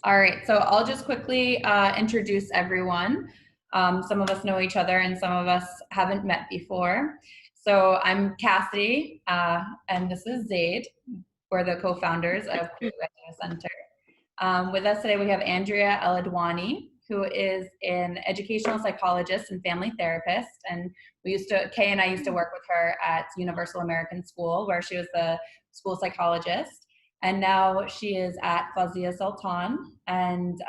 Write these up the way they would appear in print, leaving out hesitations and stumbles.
All right, so I'll just quickly introduce everyone. Some of us know each other and some of us haven't met before. So I'm Cassidy, and this is Zaid. We're the co-founders of Kuwait Center. With us today, we have Andrea Eladwani, who is an educational psychologist and family therapist. And Kay and I used to work with her at Universal American School, where she was the school psychologist. And now she is at Fazia Sultan and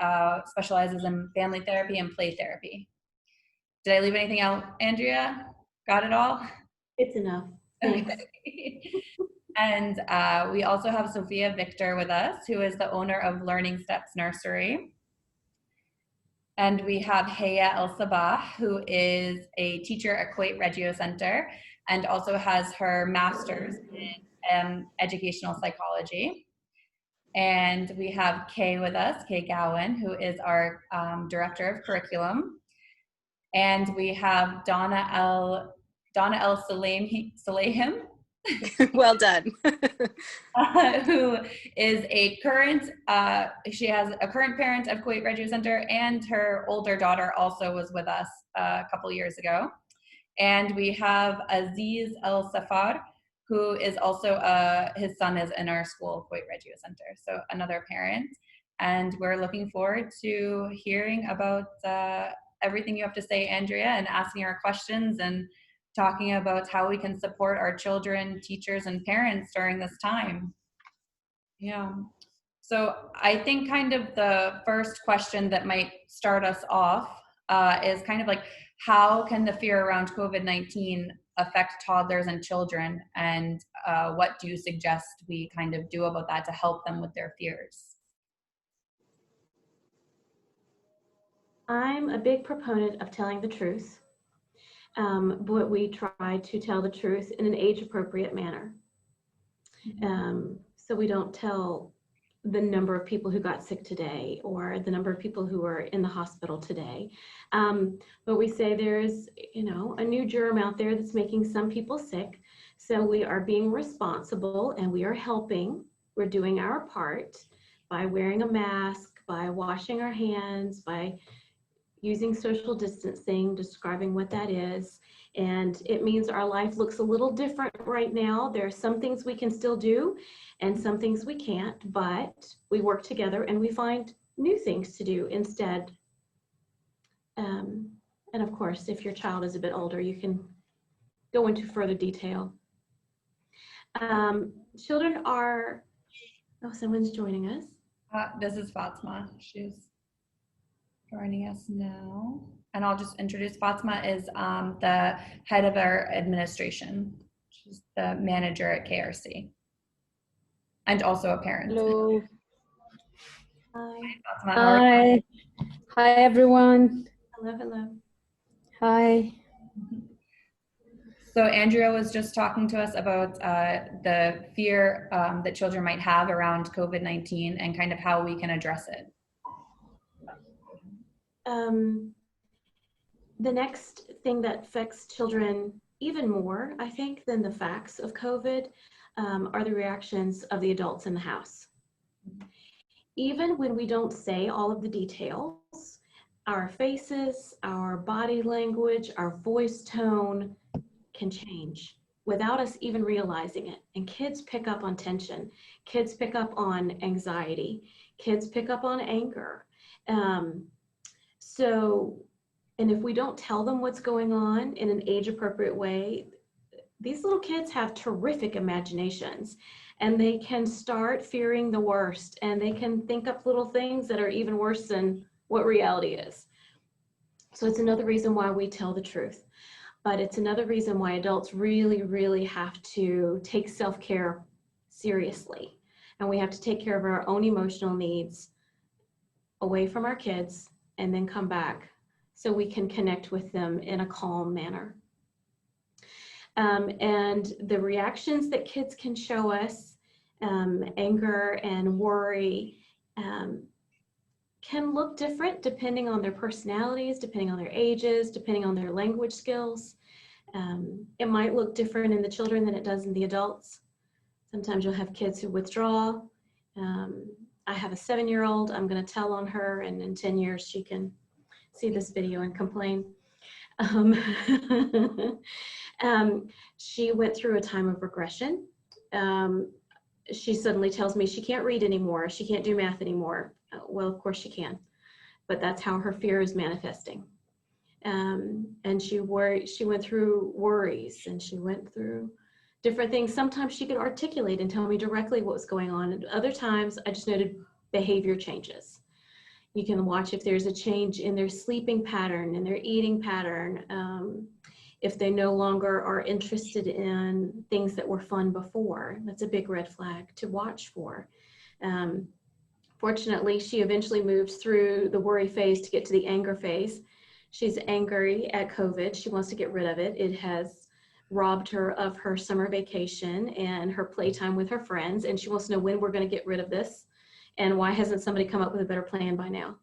specializes in family therapy and play therapy. Did I leave anything out, Andrea? Got it all? It's enough. Thanks. Okay. And we also have Sophia Victor with us, who is the owner of Learning Steps Nursery. And we have Haya El Sabah, who is a teacher at Kuwait Regio Center and also has her master's in educational psychology. And we have Kay with us, Kay Gowan, who is our director of curriculum. And we have Donna El Salehim, Well done. who is a current, she has a current parent of Kuwait Regio Center, and her older daughter also was with us a couple years ago. And we have Aziz El Safar, who is also, his son is in our school, Kuwait Regio Center, so another parent. And we're looking forward to hearing about everything you have to say, Andrea, and asking our questions and talking about how we can support our children, teachers, and parents during this time. Yeah. So I think kind of the first question that might start us off is kind of like, how can the fear around COVID-19 affect toddlers and children? And what do you suggest we kind of do about that to help them with their fears? I'm a big proponent of telling the truth, but we try to tell the truth in an age-appropriate manner. So we don't tell the number of people who got sick today or the number of people who are in the hospital today. But we say there's, a new germ out there that's making some people sick. So we are being responsible and we are helping. We're doing our part by wearing a mask, by washing our hands, by using social distancing, describing what that is. And it means our life looks a little different right now. There are some things we can still do and some things we can't, but we work together and we find new things to do instead. And of course, if your child is a bit older, you can go into further detail. Children are, oh, someone's joining us. This is Fatima. She's joining us now. And I'll just introduce Fatima is the head of our administration. She's the manager at KRC. And also a parent. Hello. Hi. Fatima, Hi. Hi, everyone. Hello, hello. Hi. So Andrea was just talking to us about the fear that children might have around COVID-19 and kind of how we can address it. The next thing that affects children even more, I think, than the facts of COVID are the reactions of the adults in the house. Even when we don't say all of the details, our faces, our body language, our voice tone can change without us even realizing it. And kids pick up on tension. Kids pick up on anxiety. Kids pick up on anger. And if we don't tell them what's going on in an age-appropriate way, these little kids have terrific imaginations and they can start fearing the worst and they can think up little things that are even worse than what reality is. So it's another reason why we tell the truth. But it's another reason why adults really, really have to take self-care seriously. And we have to take care of our own emotional needs away from our kids and then come back so we can connect with them in a calm manner. And the reactions that kids can show us, anger and worry, can look different depending on their personalities, depending on their ages, depending on their language skills. It might look different in the children than it does in the adults. Sometimes you'll have kids who withdraw. I have a 7-year-old. I'm going to tell on her, and in 10 years she can see this video and complain. She went through a time of regression. She suddenly tells me she can't read anymore. She can't do math anymore. Well, of course she can, but that's how her fear is manifesting. And she went through worries, and she went through different things. Sometimes she could articulate and tell me directly what was going on. And other times I just noted behavior changes. You can watch if there's a change in their sleeping pattern, in their eating pattern, if they no longer are interested in things that were fun before. That's a big red flag to watch for. Fortunately, she eventually moved through the worry phase to get to the anger phase. She's angry at COVID. She wants to get rid of it. It has robbed her of her summer vacation and her playtime with her friends. And she wants to know when we're going to get rid of this and why hasn't somebody come up with a better plan by now?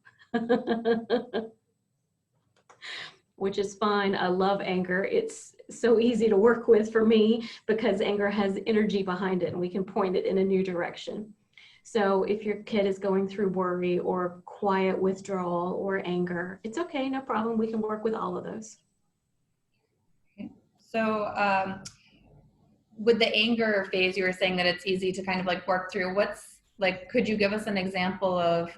Which is fine. I love anger. It's so easy to work with for me because anger has energy behind it and we can point it in a new direction. So if your kid is going through worry or quiet withdrawal or anger, it's okay, no problem. We can work with all of those. So with the anger phase, you were saying that it's easy to kind of like work through. What's like, could you give us an example of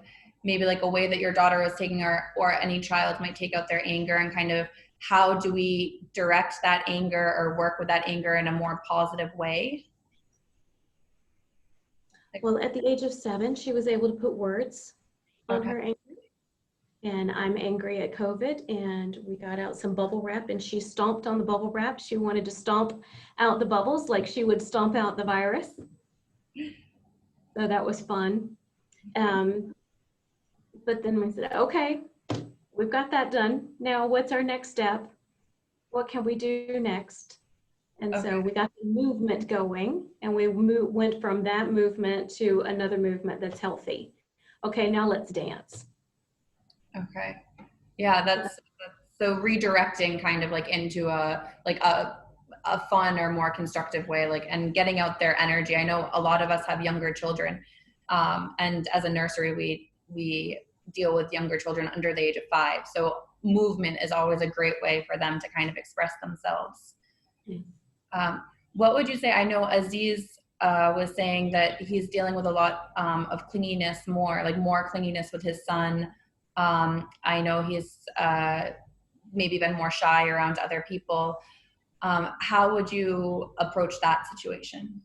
maybe like a way that your daughter was taking or any child might take out their anger, and kind of how do we direct that anger or work with that anger in a more positive way? Well, at the age of 7, she was able to put words on her anger. And I'm angry at COVID, and we got out some bubble wrap and she stomped on the bubble wrap. She wanted to stomp out the bubbles like she would stomp out the virus. So that was fun. But then we said, okay, we've got that done. Now what's our next step? What can we do next? And so we got the movement going, and we went from that movement to another movement that's healthy. Okay, now let's dance. Okay. Yeah, that's so redirecting kind of like into a fun or more constructive way, like, and getting out their energy. I know a lot of us have younger children, and as a nursery, we deal with younger children under the age of 5. So movement is always a great way for them to kind of express themselves. What would you say? I know Aziz was saying that he's dealing with a lot of clinginess, more clinginess with his son. I know he's maybe been more shy around other people. How would you approach that situation?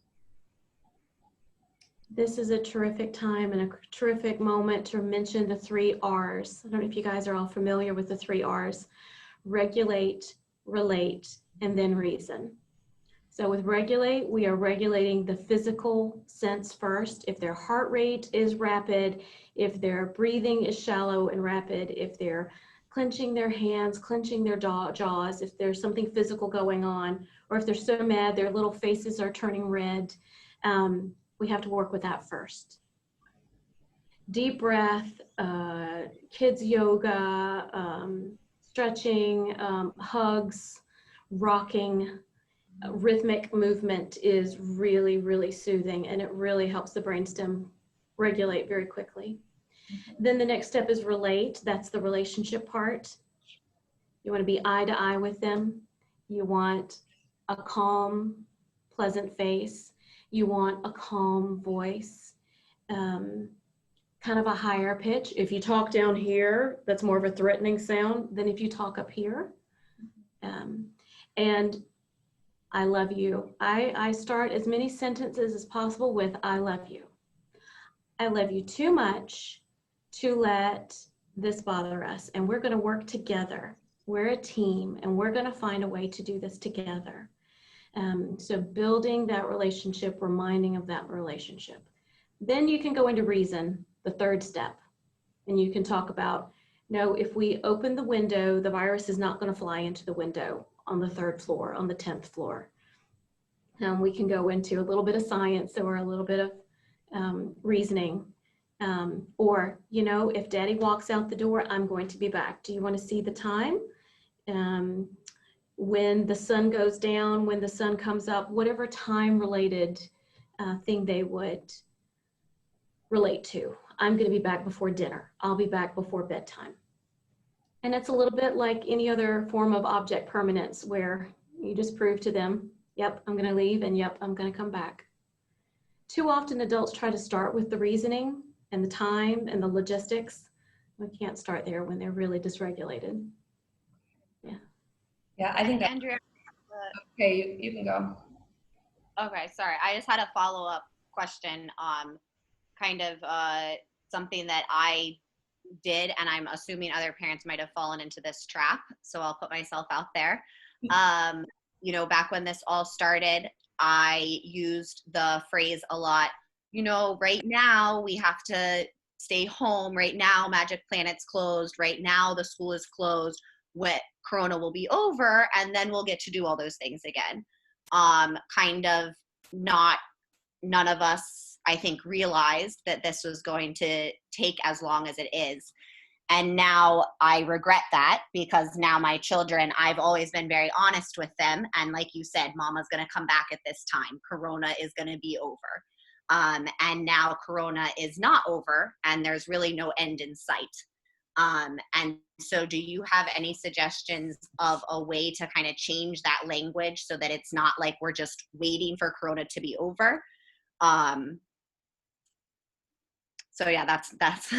This is a terrific time and a terrific moment to mention the 3 R's. I don't know if you guys are all familiar with the 3 R's. Regulate, relate, and then reason. So with regulate, we are regulating the physical sense first. If their heart rate is rapid, if their breathing is shallow and rapid, if they're clenching their hands, clenching their jaws, if there's something physical going on, or if they're so mad their little faces are turning red, we have to work with that first. Deep breath, kids yoga, stretching, hugs, rocking, rhythmic movement is really, really soothing, and it really helps the brainstem regulate very quickly. Then the next step is relate. That's the relationship part. You want to be eye to eye with them. You want a calm, pleasant face. You want a calm voice, kind of a higher pitch. If you talk down here, that's more of a threatening sound than if you talk up here. And I love you. I start as many sentences as possible with I love you. I love you too much to let this bother us, and we're going to work together. We're a team, and we're going to find a way to do this together. So building that relationship, reminding of that relationship. Then you can go into reason, the 3rd step, and you can talk about, no, if we open the window, the virus is not going to fly into the window on the 3rd floor, on the 10th floor. We can go into a little bit of science or a little bit of reasoning. Or, you know, if daddy walks out the door, I'm going to be back. Do you want to see the time? When the sun goes down, when the sun comes up, whatever time related thing they would relate to. I'm going to be back before dinner. I'll be back before bedtime. And it's a little bit like any other form of object permanence where you just prove to them, yep, I'm going to leave, and yep, I'm going to come back. Too often adults try to start with the reasoning and the time and the logistics. We can't start there when they're really dysregulated. Yeah. Yeah, I think And that, Andrea, okay, you can go. okay, sorry. I just had a follow-up question, kind of something that I did, and I'm assuming other parents might have fallen into this trap, so I'll put myself out there. You know, back when this all started, I used the phrase a lot, you know, right now we have to stay home, right now Magic Planet's closed, right now the school is closed, what Corona will be over, and then we'll get to do all those things again. Kind of none of us, I think, realized that this was going to take as long as it is. And now I regret that, because now my children, I've always been very honest with them. And like you said, Mama's going to come back at this time. Corona is going to be over. And now Corona is not over, and there's really no end in sight. And so do you have any suggestions of a way to kind of change that language so that it's not like we're just waiting for Corona to be over? So yeah, that's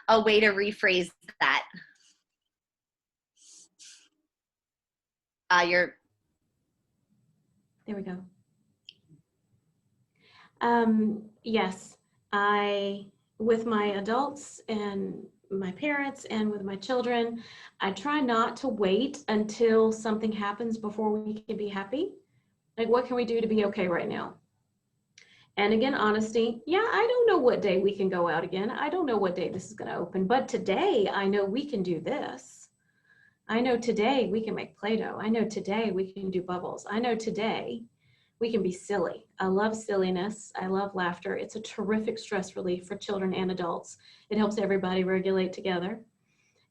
a way to rephrase that. There we go. Yes, with my adults and my parents and with my children, I try not to wait until something happens before we can be happy. Like, what can we do to be okay right now? And again, honesty. Yeah, I don't know what day we can go out again. I don't know what day this is going to open, but today I know we can do this. I know today we can make Play-Doh. I know today we can do bubbles. I know today we can be silly. I love silliness. I love laughter. It's a terrific stress relief for children and adults. It helps everybody regulate together.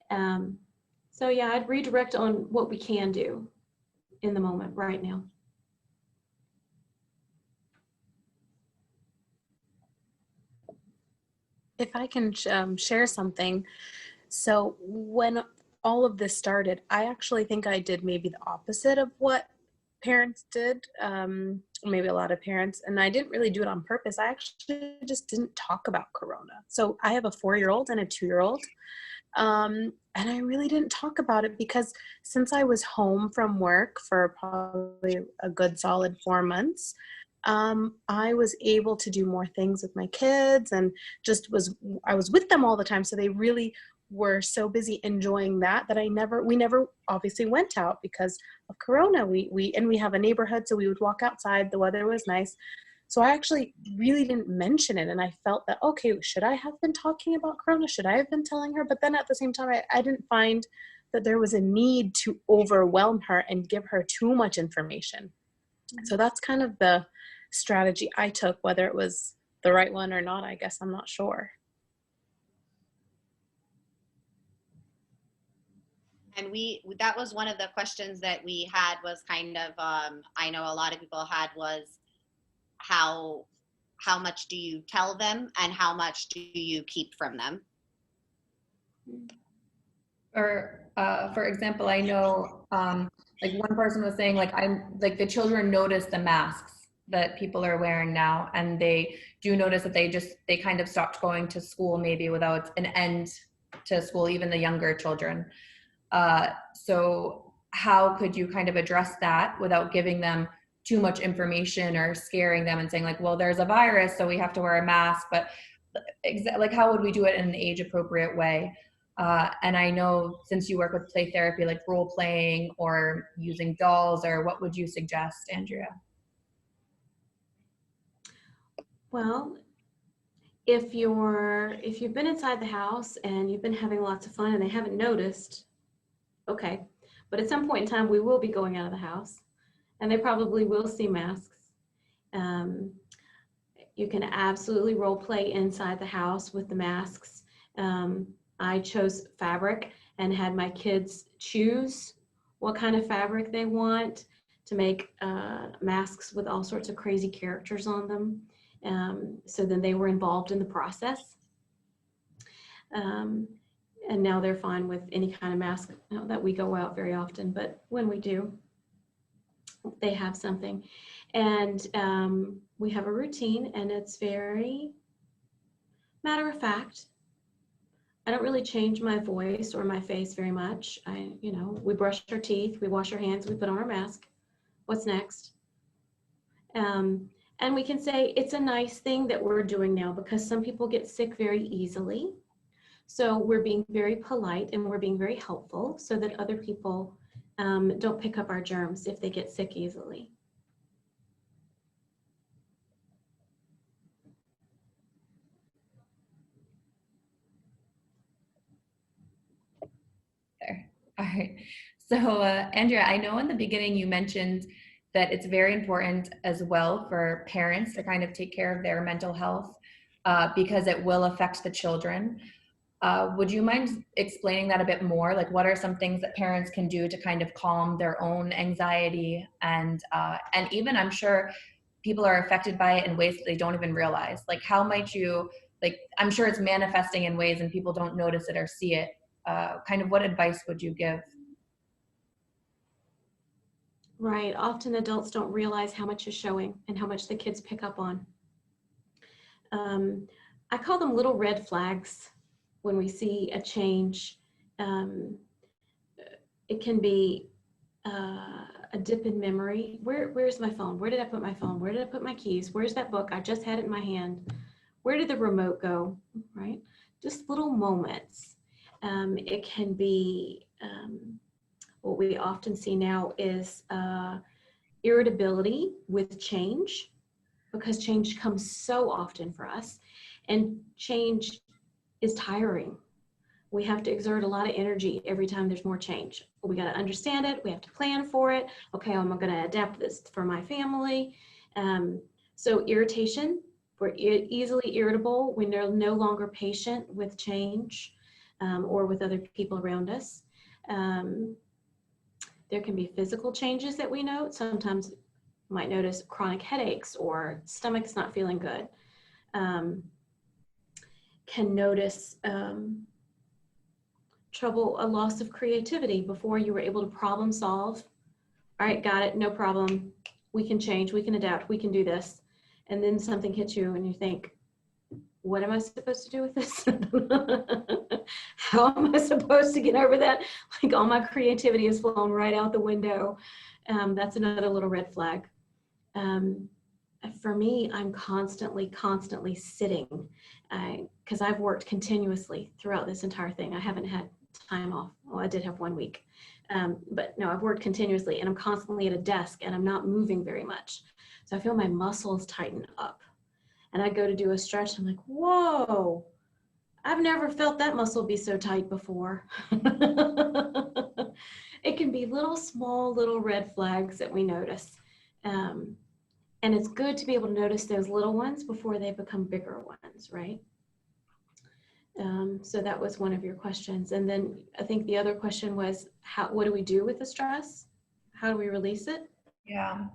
So yeah, I'd redirect on what we can do in the moment right now. If I can share something. So when all of this started, I actually think I did maybe the opposite of what parents did, maybe a lot of parents, and I didn't really do it on purpose. I actually just didn't talk about Corona. So I have a 4-year-old and a 2-year-old, and I really didn't talk about it because since I was home from work for probably a good solid 4 months, I was able to do more things with my kids, and I was with them all the time. So they really were so busy enjoying that we never obviously went out because of Corona. We have a neighborhood, so we would walk outside. The weather was nice. So I actually really didn't mention it. And I felt that, okay, should I have been talking about Corona? Should I have been telling her? But then at the same time, I didn't find that there was a need to overwhelm her and give her too much information. So that's kind of the strategy I took. Whether it was the right one or not, I guess I'm not sure. And that was one of the questions that we had, was kind of, I know a lot of people had, was how much do you tell them and how much do you keep from them? Or for example, I know like one person was saying, like, the children notice the masks that people are wearing now, and they do notice that they kind of stopped going to school maybe without an end to school, even the younger children. So how could you kind of address that without giving them too much information or scaring them and saying, like, well, there's a virus, so we have to wear a mask, but like, how would we do it in an age appropriate way? And I know, since you work with play therapy, like role playing or using dolls, or what would you suggest, Andrea? Well, if you've been inside the house and you've been having lots of fun and they haven't noticed, okay. But at some point in time, we will be going out of the house and they probably will see masks. You can absolutely role play inside the house with the masks. I chose fabric and had my kids choose what kind of fabric they want to make masks with all sorts of crazy characters on them. So then they were involved in the process. And now they're fine with any kind of mask, not that we go out very often, but when we do, they have something. And we have a routine, and it's very matter of fact. I don't really change my voice or my face very much. We brush our teeth, we wash our hands, we put on our mask. What's next? And we can say it's a nice thing that we're doing now, because some people get sick very easily. So we're being very polite and we're being very helpful so that other people don't pick up our germs if they get sick easily. There. All right. So, Andrea, I know in the beginning you mentioned that it's very important as well for parents to kind of take care of their mental health because it will affect the children. Would you mind explaining that a bit more? Like, what are some things that parents can do to kind of calm their own anxiety? And even, I'm sure people are affected by it in ways that they don't even realize. Like, how might you, like, I'm sure it's manifesting in ways and people don't notice it or see it. Kind of what advice would you give? Right. Often adults don't realize how much is showing and how much the kids pick up on. I call them little red flags when we see a change. It can be a dip in memory. Where's my phone? Where did I put my phone? Where did I put my keys? Where's that book? I just had it in my hand. Where did the remote go? Right? Just little moments. It can be, what we often see now is irritability with change, because change comes so often for us, and change is tiring. We have to exert a lot of energy every time there's more change. We got to understand it. We have to plan for it. Okay, I'm going to adapt this for my family. So irritation, we're easily irritable when they're no longer patient with change or with other people around us. There can be physical changes that we note. Sometimes you might notice chronic headaches or stomach's not feeling good. Can notice trouble, a loss of creativity. Before you were able to problem solve. All right, got it, no problem. We can change, we can adapt, we can do this. And then something hits you and you think, what am I supposed to do with this? How am I supposed to get over that? Like, all my creativity has flown right out the window. That's another little red flag. For me, I'm constantly sitting because I've worked continuously throughout this entire thing. I haven't had time off. Well, I did have 1 week, but no, I've worked continuously, and I'm constantly at a desk and I'm not moving very much. So I feel my muscles tighten up, and I go to do a stretch. I'm like, whoa, I've never felt that muscle be so tight before. It can be small little red flags that we notice. And it's good to be able to notice those little ones before they become bigger ones, right? So that was one of your questions. And then I think the other question was, what do we do with the stress? How do we release it? Yeah.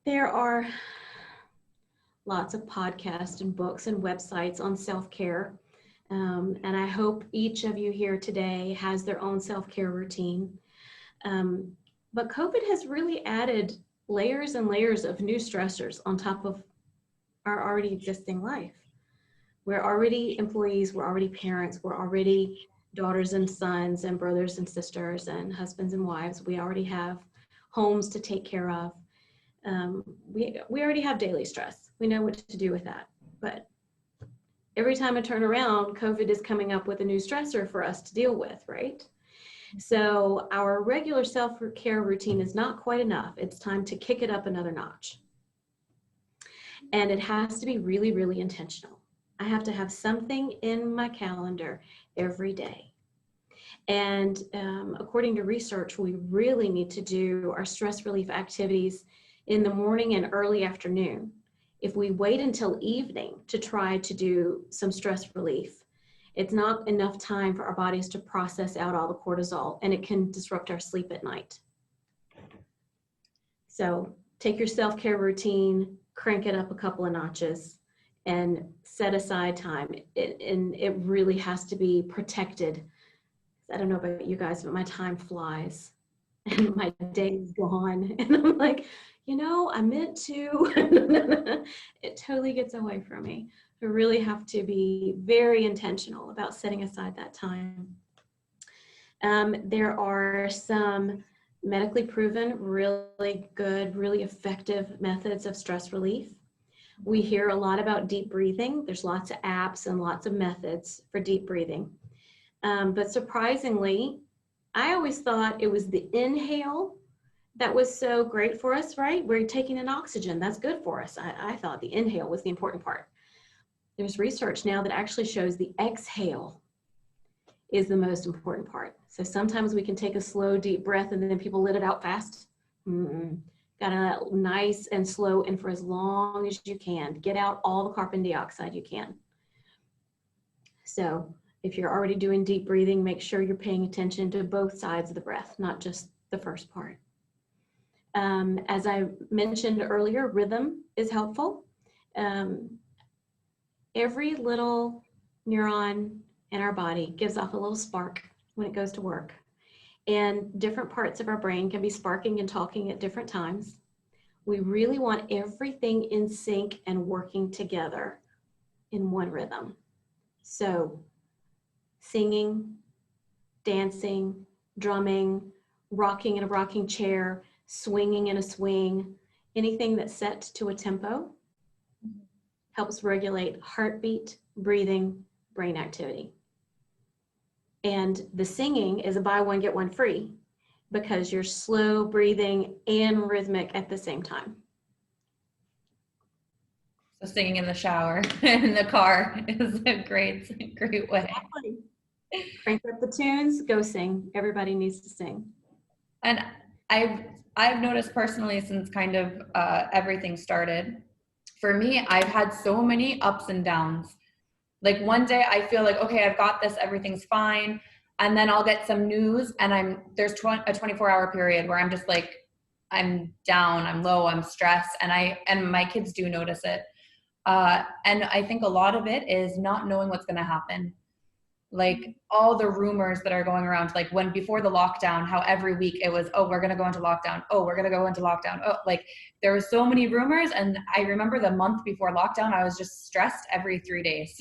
There are lots of podcasts and books and websites on self-care. And I hope each of you here today has their own self-care routine. But COVID has really added layers and layers of new stressors on top of our already existing life. We're already employees, we're already parents, we're already daughters and sons and brothers and sisters and husbands and wives. We already have homes to take care of. We already have daily stress. We know what to do with that. But every time I turn around, COVID is coming up with a new stressor for us to deal with, right? So our regular self-care routine is not quite enough. It's time to kick it up another notch. And it has to be really, really intentional. I have to have something in my calendar every day. And according to research, we really need to do our stress relief activities in the morning and early afternoon. If we wait until evening to try to do some stress relief, it's not enough time for our bodies to process out all the cortisol, and it can disrupt our sleep at night. So take your self-care routine, crank it up a couple of notches, and set aside time. And it really has to be protected. I don't know about you guys, but my time flies and my day is gone. And I'm like, I meant to. It totally gets away from me. I really have to be very intentional about setting aside that time. There are some medically proven, really good, really effective methods of stress relief. We hear a lot about deep breathing. There's lots of apps and lots of methods for deep breathing. But surprisingly, I always thought it was the inhale that was so great for us, right? We're taking in oxygen. That's good for us. I thought the inhale was the important part. There's research now that actually shows the exhale is the most important part. So sometimes we can take a slow, deep breath and then people let it out fast. Got to nice and slow and for as long as you can. Get out all the carbon dioxide you can. So if you're already doing deep breathing, make sure you're paying attention to both sides of the breath, not just the first part. As I mentioned earlier, rhythm is helpful. Every little neuron in our body gives off a little spark when it goes to work. And different parts of our brain can be sparking and talking at different times. We really want everything in sync and working together in one rhythm. So singing, dancing, drumming, rocking in a rocking chair, swinging in a swing, anything that's set to a tempo helps regulate heartbeat, breathing, brain activity. And the singing is a buy one, get one free because you're slow breathing and rhythmic at the same time. So singing in the shower, in the car is a great way. Exactly. Crank up the tunes, go sing. Everybody needs to sing. And I've noticed personally since kind of everything started, for me, I've had so many ups and downs. Like one day I feel like, okay, I've got this, everything's fine. And then I'll get some news and there's a 24-hour period where I'm just like, I'm down, I'm low, I'm stressed. And my kids do notice it. And I think a lot of it is not knowing what's going to happen. Like all the rumors that are going around, like when before the lockdown, how every week it was, oh, we're going to go into lockdown. Oh, we're going to go into lockdown. Oh, like there were so many rumors. And I remember the month before lockdown, I was just stressed every 3 days,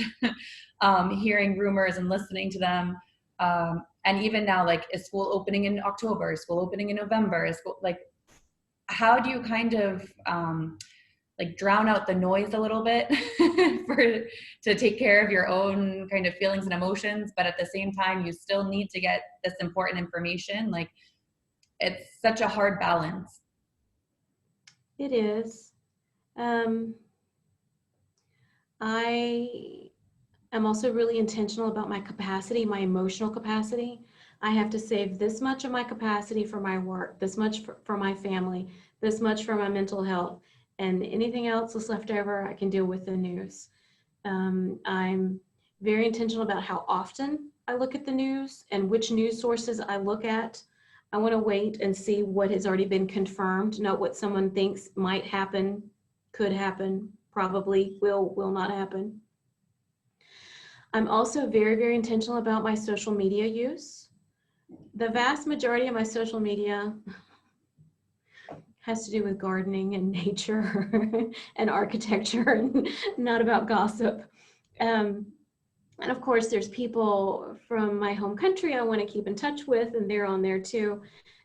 hearing rumors and listening to them. And even now, like, is school opening in October? Is school opening in November? Is school, like, how do you kind of like drown out the noise a little bit to take care of your own kind of feelings and emotions, but at the same time you still need to get this important information? Like, it's such a hard balance. It is. I am also really intentional about my capacity, my emotional capacity. I have to save this much of my capacity for my work, this much for my family, this much for my mental health. And anything else that's left over, I can deal with the news. I'm very intentional about how often I look at the news and which news sources I look at. I want to wait and see what has already been confirmed, not what someone thinks might happen, could happen, probably will not happen. I'm also very, very intentional about my social media use. The vast majority of my social media has to do with gardening and nature and architecture and not about gossip. And of course, there's people from my home country I want to keep in touch with, and they're on there too.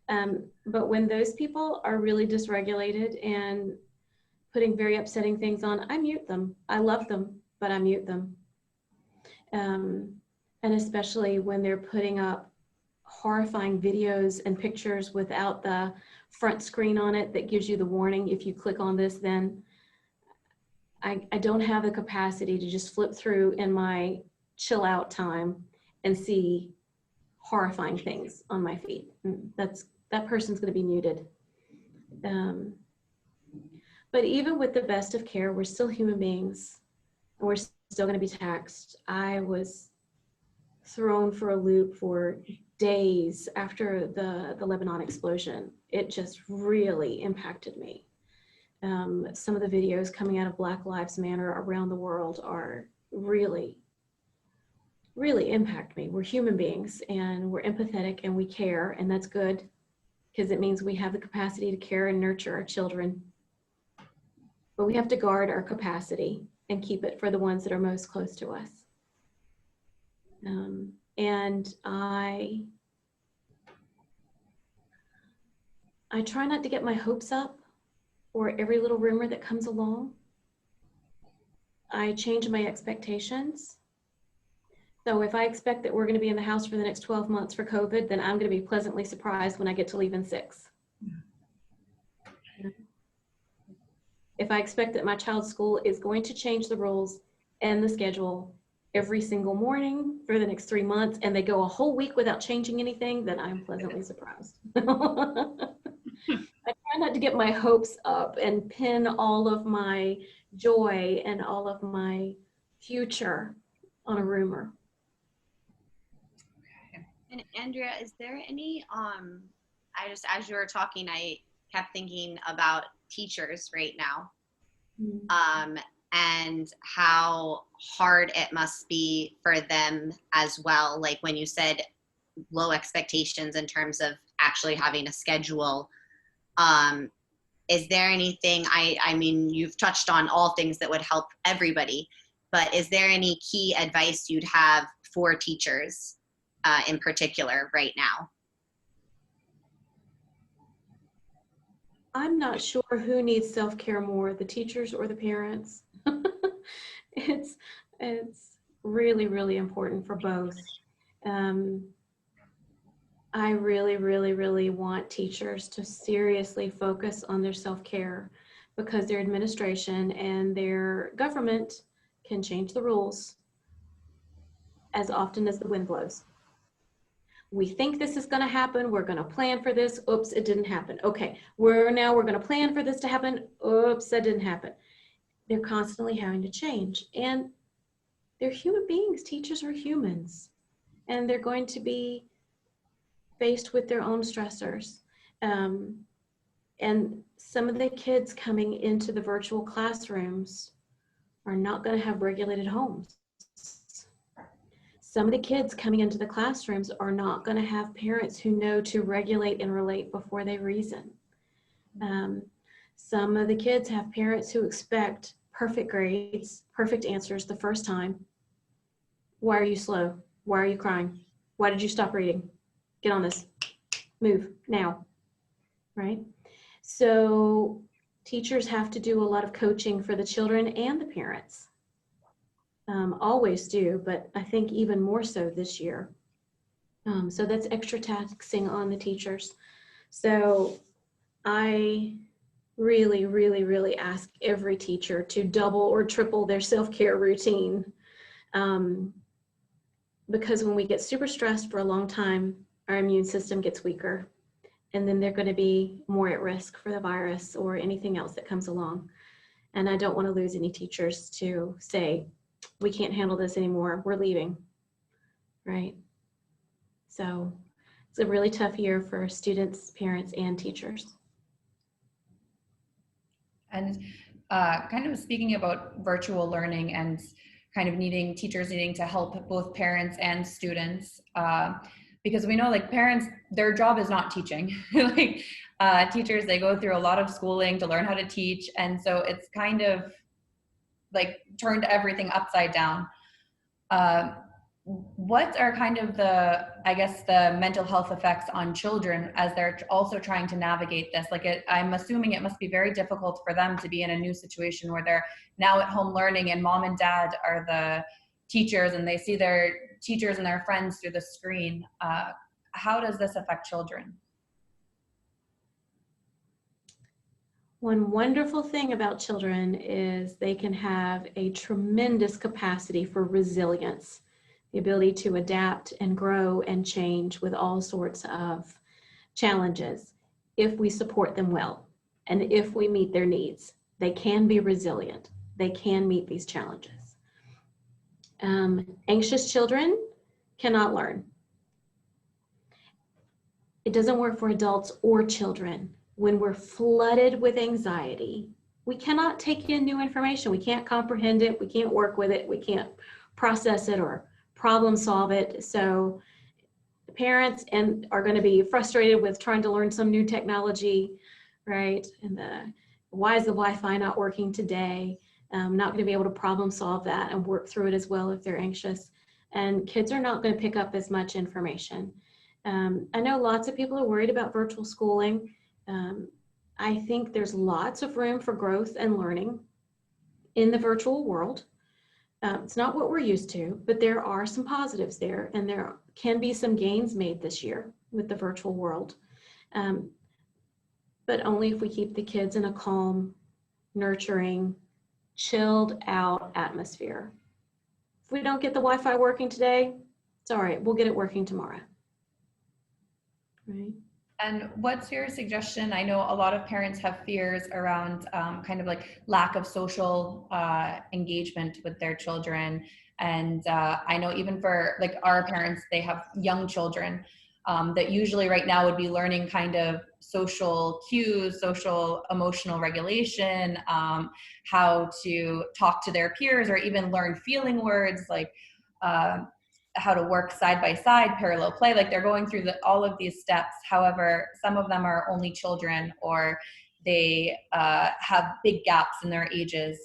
But when those people are really dysregulated and putting very upsetting things on, I mute them. I love them, but I mute them. And especially when they're putting up horrifying videos and pictures without the front screen on it that gives you the warning, if you click on this, then I don't have the capacity to just flip through in my chill out time and see horrifying things on my feed. That person's going to be muted. But even with the best of care, we're still human beings and we're still going to be taxed. I was thrown for a loop for days after the Lebanon explosion. It just really impacted me. Some of the videos coming out of Black Lives Matter around the world are really, really impact me. We're human beings and we're empathetic and we care, and that's good because it means we have the capacity to care and nurture our children. But we have to guard our capacity and keep it for the ones that are most close to us. And I try not to get my hopes up for every little rumor that comes along. I change my expectations. So if I expect that we're going to be in the house for the next 12 months for COVID, then I'm going to be pleasantly surprised when I get to leave in 6. If I expect that my child's school is going to change the rules and the schedule every single morning for the next 3 months, and they go a whole week without changing anything, then I'm pleasantly surprised. I try not to get my hopes up and pin all of my joy and all of my future on a rumor. And Andrea, is there any, I just, as you were talking, I kept thinking about teachers right now, and how hard it must be for them as well. Like when you said low expectations in terms of actually having a schedule, is there anything, I mean, you've touched on all things that would help everybody, but is there any key advice you'd have for teachers in particular right now? I'm not sure who needs self-care more, the teachers or the parents. It's really, really important for both. I really, really, really want teachers to seriously focus on their self-care, because their administration and their government can change the rules as often as the wind blows. We think this is going to happen. We're going to plan for this. Oops, it didn't happen. Okay, we're going to plan for this to happen. Oops, that didn't happen. They're constantly having to change, and they're human beings. Teachers are humans, and they're going to be faced with their own stressors. And some of the kids coming into the virtual classrooms are not going to have regulated homes. Some of the kids coming into the classrooms are not going to have parents who know to regulate and relate before they reason. Some of the kids have parents who expect perfect grades, perfect answers the first time. Why are you slow? Why are you crying? Why did you stop reading? Get on this. Move now, right? So teachers have to do a lot of coaching for the children and the parents. Always do, but I think even more so this year. So that's extra taxing on the teachers. So I really, really, really ask every teacher to double or triple their self-care routine. Because when we get super stressed for a long time, our immune system gets weaker, and then they're going to be more at risk for the virus or anything else that comes along. And I don't want to lose any teachers to say, we can't handle this anymore, we're leaving, right? So it's a really tough year for students, parents, and teachers. And kind of speaking about virtual learning and kind of teachers needing to help both parents and students, because we know like parents, their job is not teaching. Like teachers, they go through a lot of schooling to learn how to teach. And so it's kind of like turned everything upside down. What are kind of the, I guess, the mental health effects on children as they're also trying to navigate this? Like I'm assuming it must be very difficult for them to be in a new situation where they're now at home learning and mom and dad are the teachers and they see their teachers and their friends through the screen. How does this affect children? One wonderful thing about children is they can have a tremendous capacity for resilience, the ability to adapt and grow and change with all sorts of challenges if we support them well and if we meet their needs. They can be resilient. They can meet these challenges. Anxious children cannot learn. It doesn't work for adults or children. When we're flooded with anxiety, we cannot take in new information. We can't comprehend it. We can't work with it. We can't process it or problem solve it. So parents are going to be frustrated with trying to learn some new technology, right? And why is the Wi-Fi not working today? Not going to be able to problem solve that and work through it as well if they're anxious. And kids are not going to pick up as much information. I know lots of people are worried about virtual schooling. I think there's lots of room for growth and learning in the virtual world. It's not what we're used to, but there are some positives there, and there can be some gains made this year with the virtual world. But only if we keep the kids in a calm, nurturing, chilled out atmosphere. If we don't get the Wi-Fi working today, it's all right, we'll get it working tomorrow. Right? And what's your suggestion? I know a lot of parents have fears around kind of like lack of social engagement with their children. And I know even for like our parents, they have young children that usually right now would be learning kind of social cues, social emotional regulation, how to talk to their peers, or even learn feeling words like how to work side by side, parallel play. Like they're going through all of these steps. However, some of them are only children, or they have big gaps in their ages.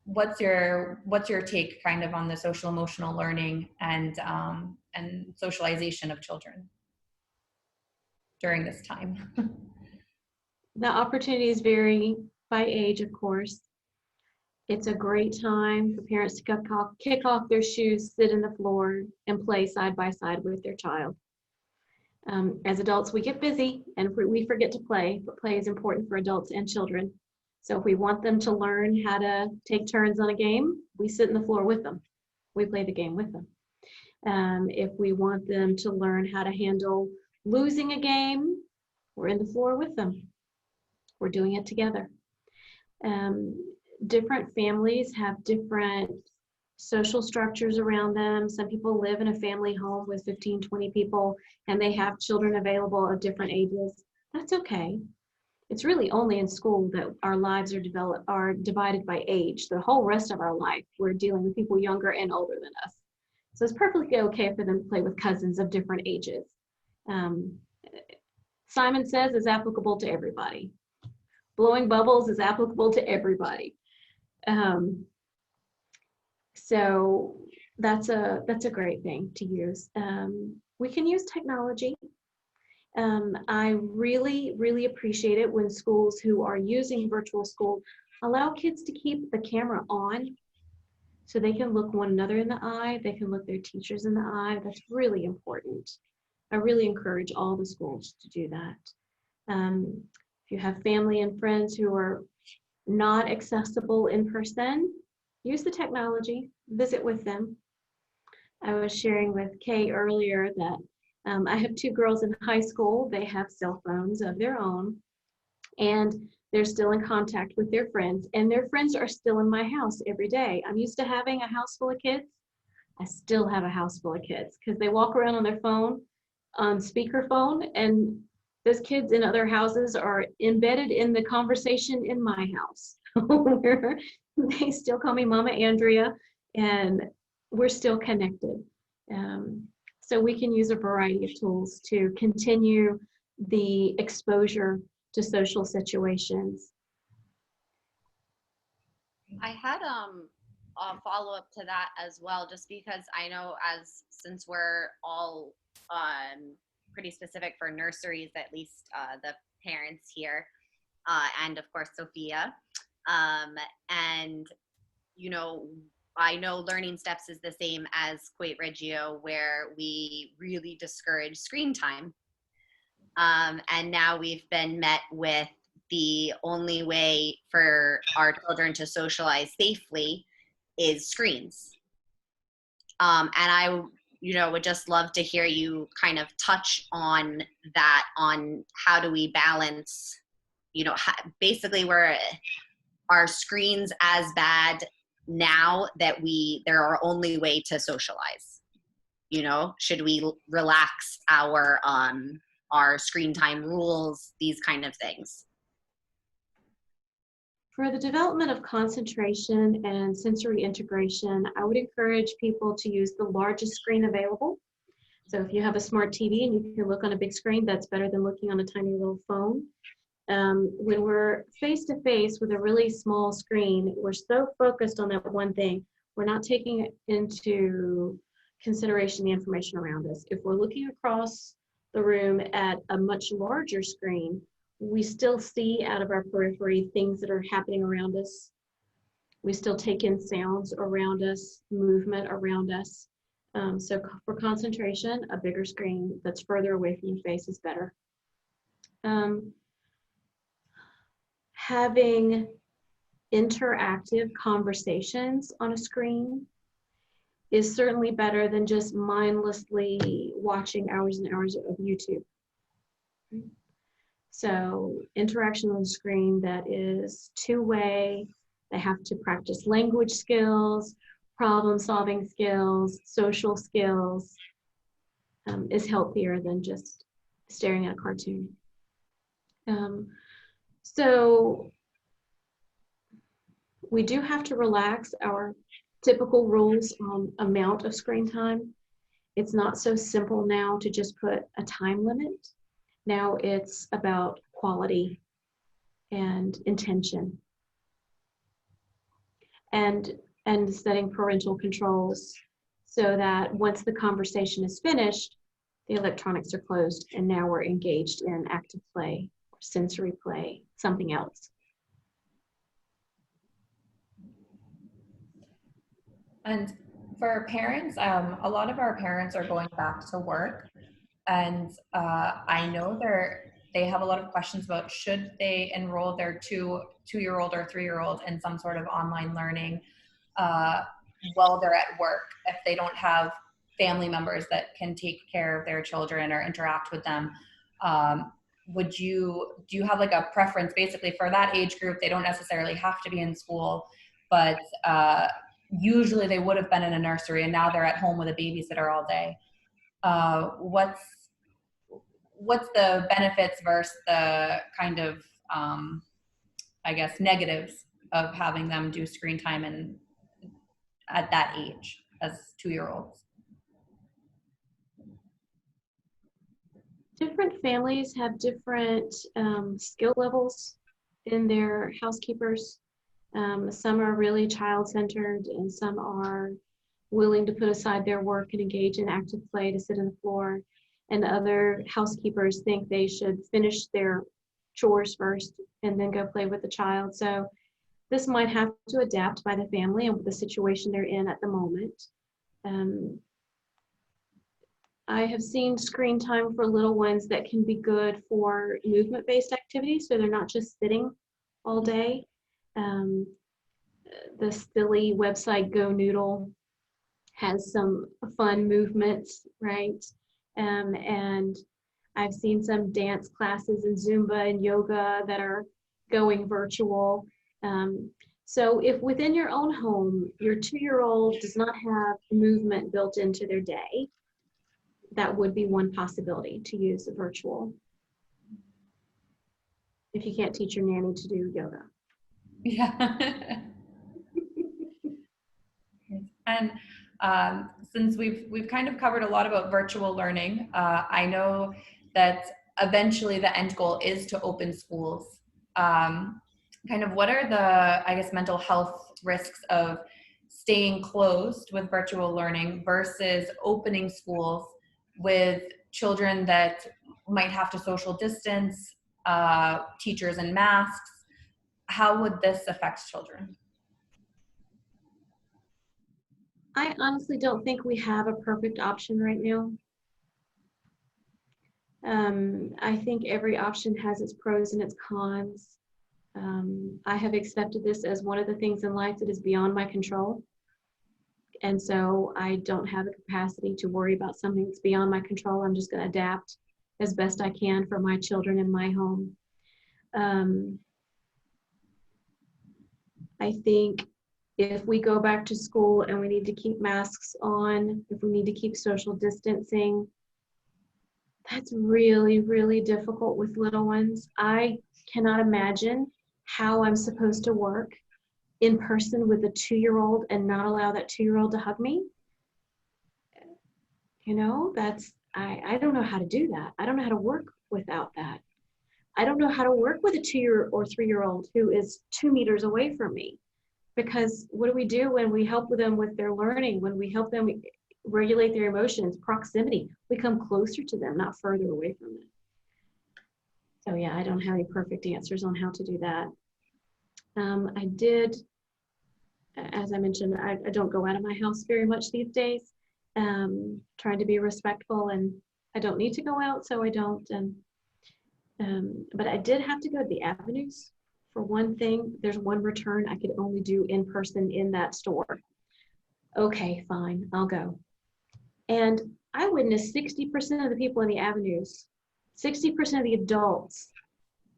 What's your take kind of on the social emotional learning and socialization of children during this time? The opportunities vary by age, of course. It's a great time for parents to kick off their shoes, sit in the floor, and play side by side with their child. As adults, we get busy and we forget to play, but play is important for adults and children. So if we want them to learn how to take turns on a game, we sit in the floor with them. We play the game with them. If we want them to learn how to handle losing a game, we're in the floor with them. We're doing it together. Different families have different social structures around them. Some people live in a family home with 15, 20 people, and they have children available of different ages. That's okay. It's really only in school that our lives are divided by age. The whole rest of our life, we're dealing with people younger and older than us. So it's perfectly okay for them to play with cousins of different ages. Simon Says is applicable to everybody. Blowing bubbles is applicable to everybody. So that's a great thing to use. We can use technology. I really, really appreciate it when schools who are using virtual school allow kids to keep the camera on so they can look one another in the eye, they can look their teachers in the eye. That's really important. I really encourage all the schools to do that. If you have family and friends who are not accessible in person, use the technology, visit with them. I was sharing with Kay earlier that I have two girls in high school. They have cell phones of their own, and they're still in contact with their friends, and their friends are still in my house every day. I'm used to having a house full of kids. I still have a house full of kids because they walk around on their phone, on speakerphone, and those kids in other houses are embedded in the conversation in my house. Where they still call me Mama Andrea, and we're still connected. So we can use a variety of tools to continue the exposure to social situations. I had a follow-up to that as well, just because I know since we're all pretty specific for nurseries, at least the parents here, and of course Sophia, and you know, I know Learning Steps is the same as Kuwait Reggio, where we really discourage screen time. And now we've been met with the only way for our children to socialize safely is screens. And I, would just love to hear you kind of touch on that, on how do we balance, basically are screens as bad now that they're our only way to socialize? Should we relax our screen time rules, these kind of things? For the development of concentration and sensory integration, I would encourage people to use the largest screen available. So if you have a smart TV and you can look on a big screen, that's better than looking on a tiny little phone. When we're face to face with a really small screen, we're so focused on that one thing, we're not taking into consideration the information around us. If we're looking across the room at a much larger screen, we still see out of our periphery things that are happening around us. We still take in sounds around us, movement around us. So for concentration, a bigger screen that's further away from your face is better. Having interactive conversations on a screen is certainly better than just mindlessly watching hours and hours of YouTube. So interaction on the screen that is two-way, they have to practice language skills, problem-solving skills, social skills, is healthier than just staring at a cartoon. So we do have to relax our typical rules on amount of screen time. It's not so simple now to just put a time limit. Now it's about quality and intention and setting parental controls so that once the conversation is finished, the electronics are closed and now we're engaged in active play, or sensory play, something else. And for parents, a lot of our parents are going back to work, and I know they have a lot of questions about should they enroll their two-year-old or three-year-old in some sort of online learning while they're at work if they don't have family members that can take care of their children or interact with them. Do you have like a preference basically for that age group? They don't necessarily have to be in school, but usually they would have been in a nursery and now they're at home with a babysitter all day. What's the benefits versus the kind of, I guess, negatives of having them do screen time at that age as two-year-olds? Different families have different skill levels in their housekeepers. Some are really child-centered and some are willing to put aside their work and engage in active play to sit on the floor. And other housekeepers think they should finish their chores first and then go play with the child. So this might have to adapt by the family and the situation they're in at the moment. I have seen screen time for little ones that can be good for movement-based activities, so they're not just sitting all day. The silly website Go Noodle has some fun movements, right? And I've seen some dance classes and Zumba and yoga that are going virtual. So if within your own home, your two-year-old does not have movement built into their day, that would be one possibility to use a virtual. If you can't teach your nanny to do yoga. Yeah. And since we've kind of covered a lot about virtual learning, I know that eventually the end goal is to open schools. Kind of what are the, I guess, mental health risks of staying closed with virtual learning versus opening schools with children that might have to social distance, teachers in masks? How would this affect children? I honestly don't think we have a perfect option right now. I think every option has its pros and its cons. I have accepted this as one of the things in life that is beyond my control. And so I don't have the capacity to worry about something that's beyond my control. I'm just going to adapt as best I can for my children in my home. I think if we go back to school and we need to keep masks on, if we need to keep social distancing, that's really, really difficult with little ones. I cannot imagine how I'm supposed to work in person with a 2-year-old and not allow that 2-year-old to hug me. You know, I don't know how to do that. I don't know how to work without that. I don't know how to work with a 2-year or 3-year-old who is 2 meters away from me. Because what do we do when we help them with their learning, when we help them regulate their emotions? Proximity. We come closer to them, not further away from them. So yeah, I don't have any perfect answers on how to do that. I did, as I mentioned, I don't go out of my house very much these days, trying to be respectful, and I don't need to go out, so I don't. But I did have to go to the avenues. For one thing, there's one return I could only do in person in that store. Okay, fine, I'll go. And I witnessed 60% of the people in the avenues, 60% of the adults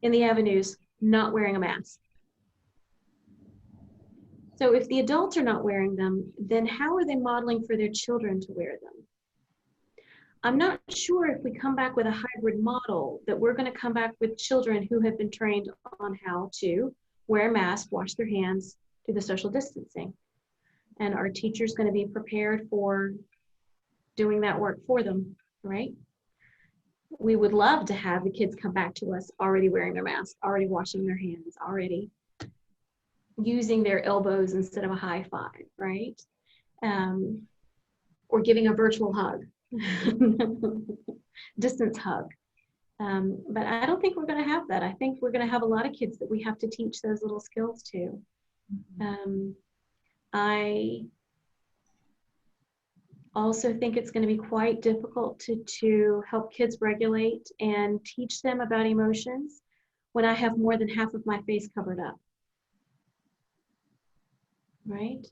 in the avenues not wearing a mask. So if the adults are not wearing them, then how are they modeling for their children to wear them? I'm not sure if we come back with a hybrid model that we're going to come back with children who have been trained on how to wear a mask, wash their hands, do the social distancing. And our teachers going to be prepared for doing that work for them, right? We would love to have the kids come back to us already wearing their mask, already washing their hands, already using their elbows instead of a high five, right? Or giving a virtual hug. Distance hug. But I don't think we're going to have that. I think we're going to have a lot of kids that we have to teach those little skills to. I also think it's going to be quite difficult to help kids regulate and teach them about emotions when I have more than half of my face covered up. Right?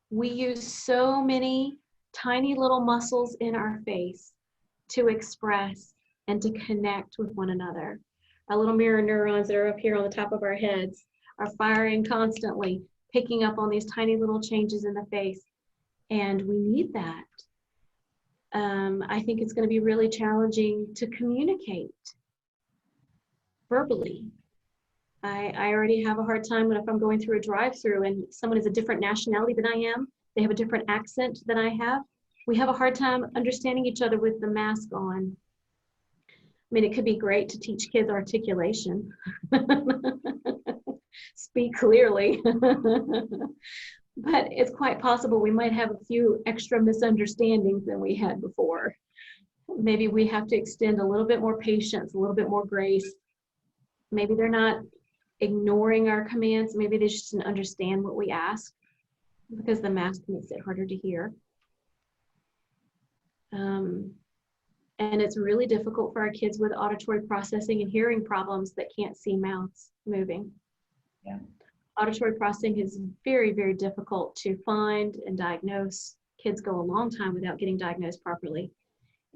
We use so many tiny little muscles in our face to express and to connect with one another. Our little mirror neurons that are up here on the top of our heads are firing constantly, picking up on these tiny little changes in the face. And we need that. I think it's going to be really challenging to communicate verbally. I already have a hard time when if I'm going through a drive-through and someone is a different nationality than I am, they have a different accent than I have. We have a hard time understanding each other with the mask on. I mean, it could be great to teach kids articulation. Speak clearly. But it's quite possible we might have a few extra misunderstandings than we had before. Maybe we have to extend a little bit more patience, a little bit more grace. Maybe they're not ignoring our commands. Maybe they just didn't understand what we ask because the mask makes it harder to hear. And it's really difficult for our kids with auditory processing and hearing problems that can't see mouths moving. Yeah. Auditory processing is very, very difficult to find and diagnose. Kids go a long time without getting diagnosed properly.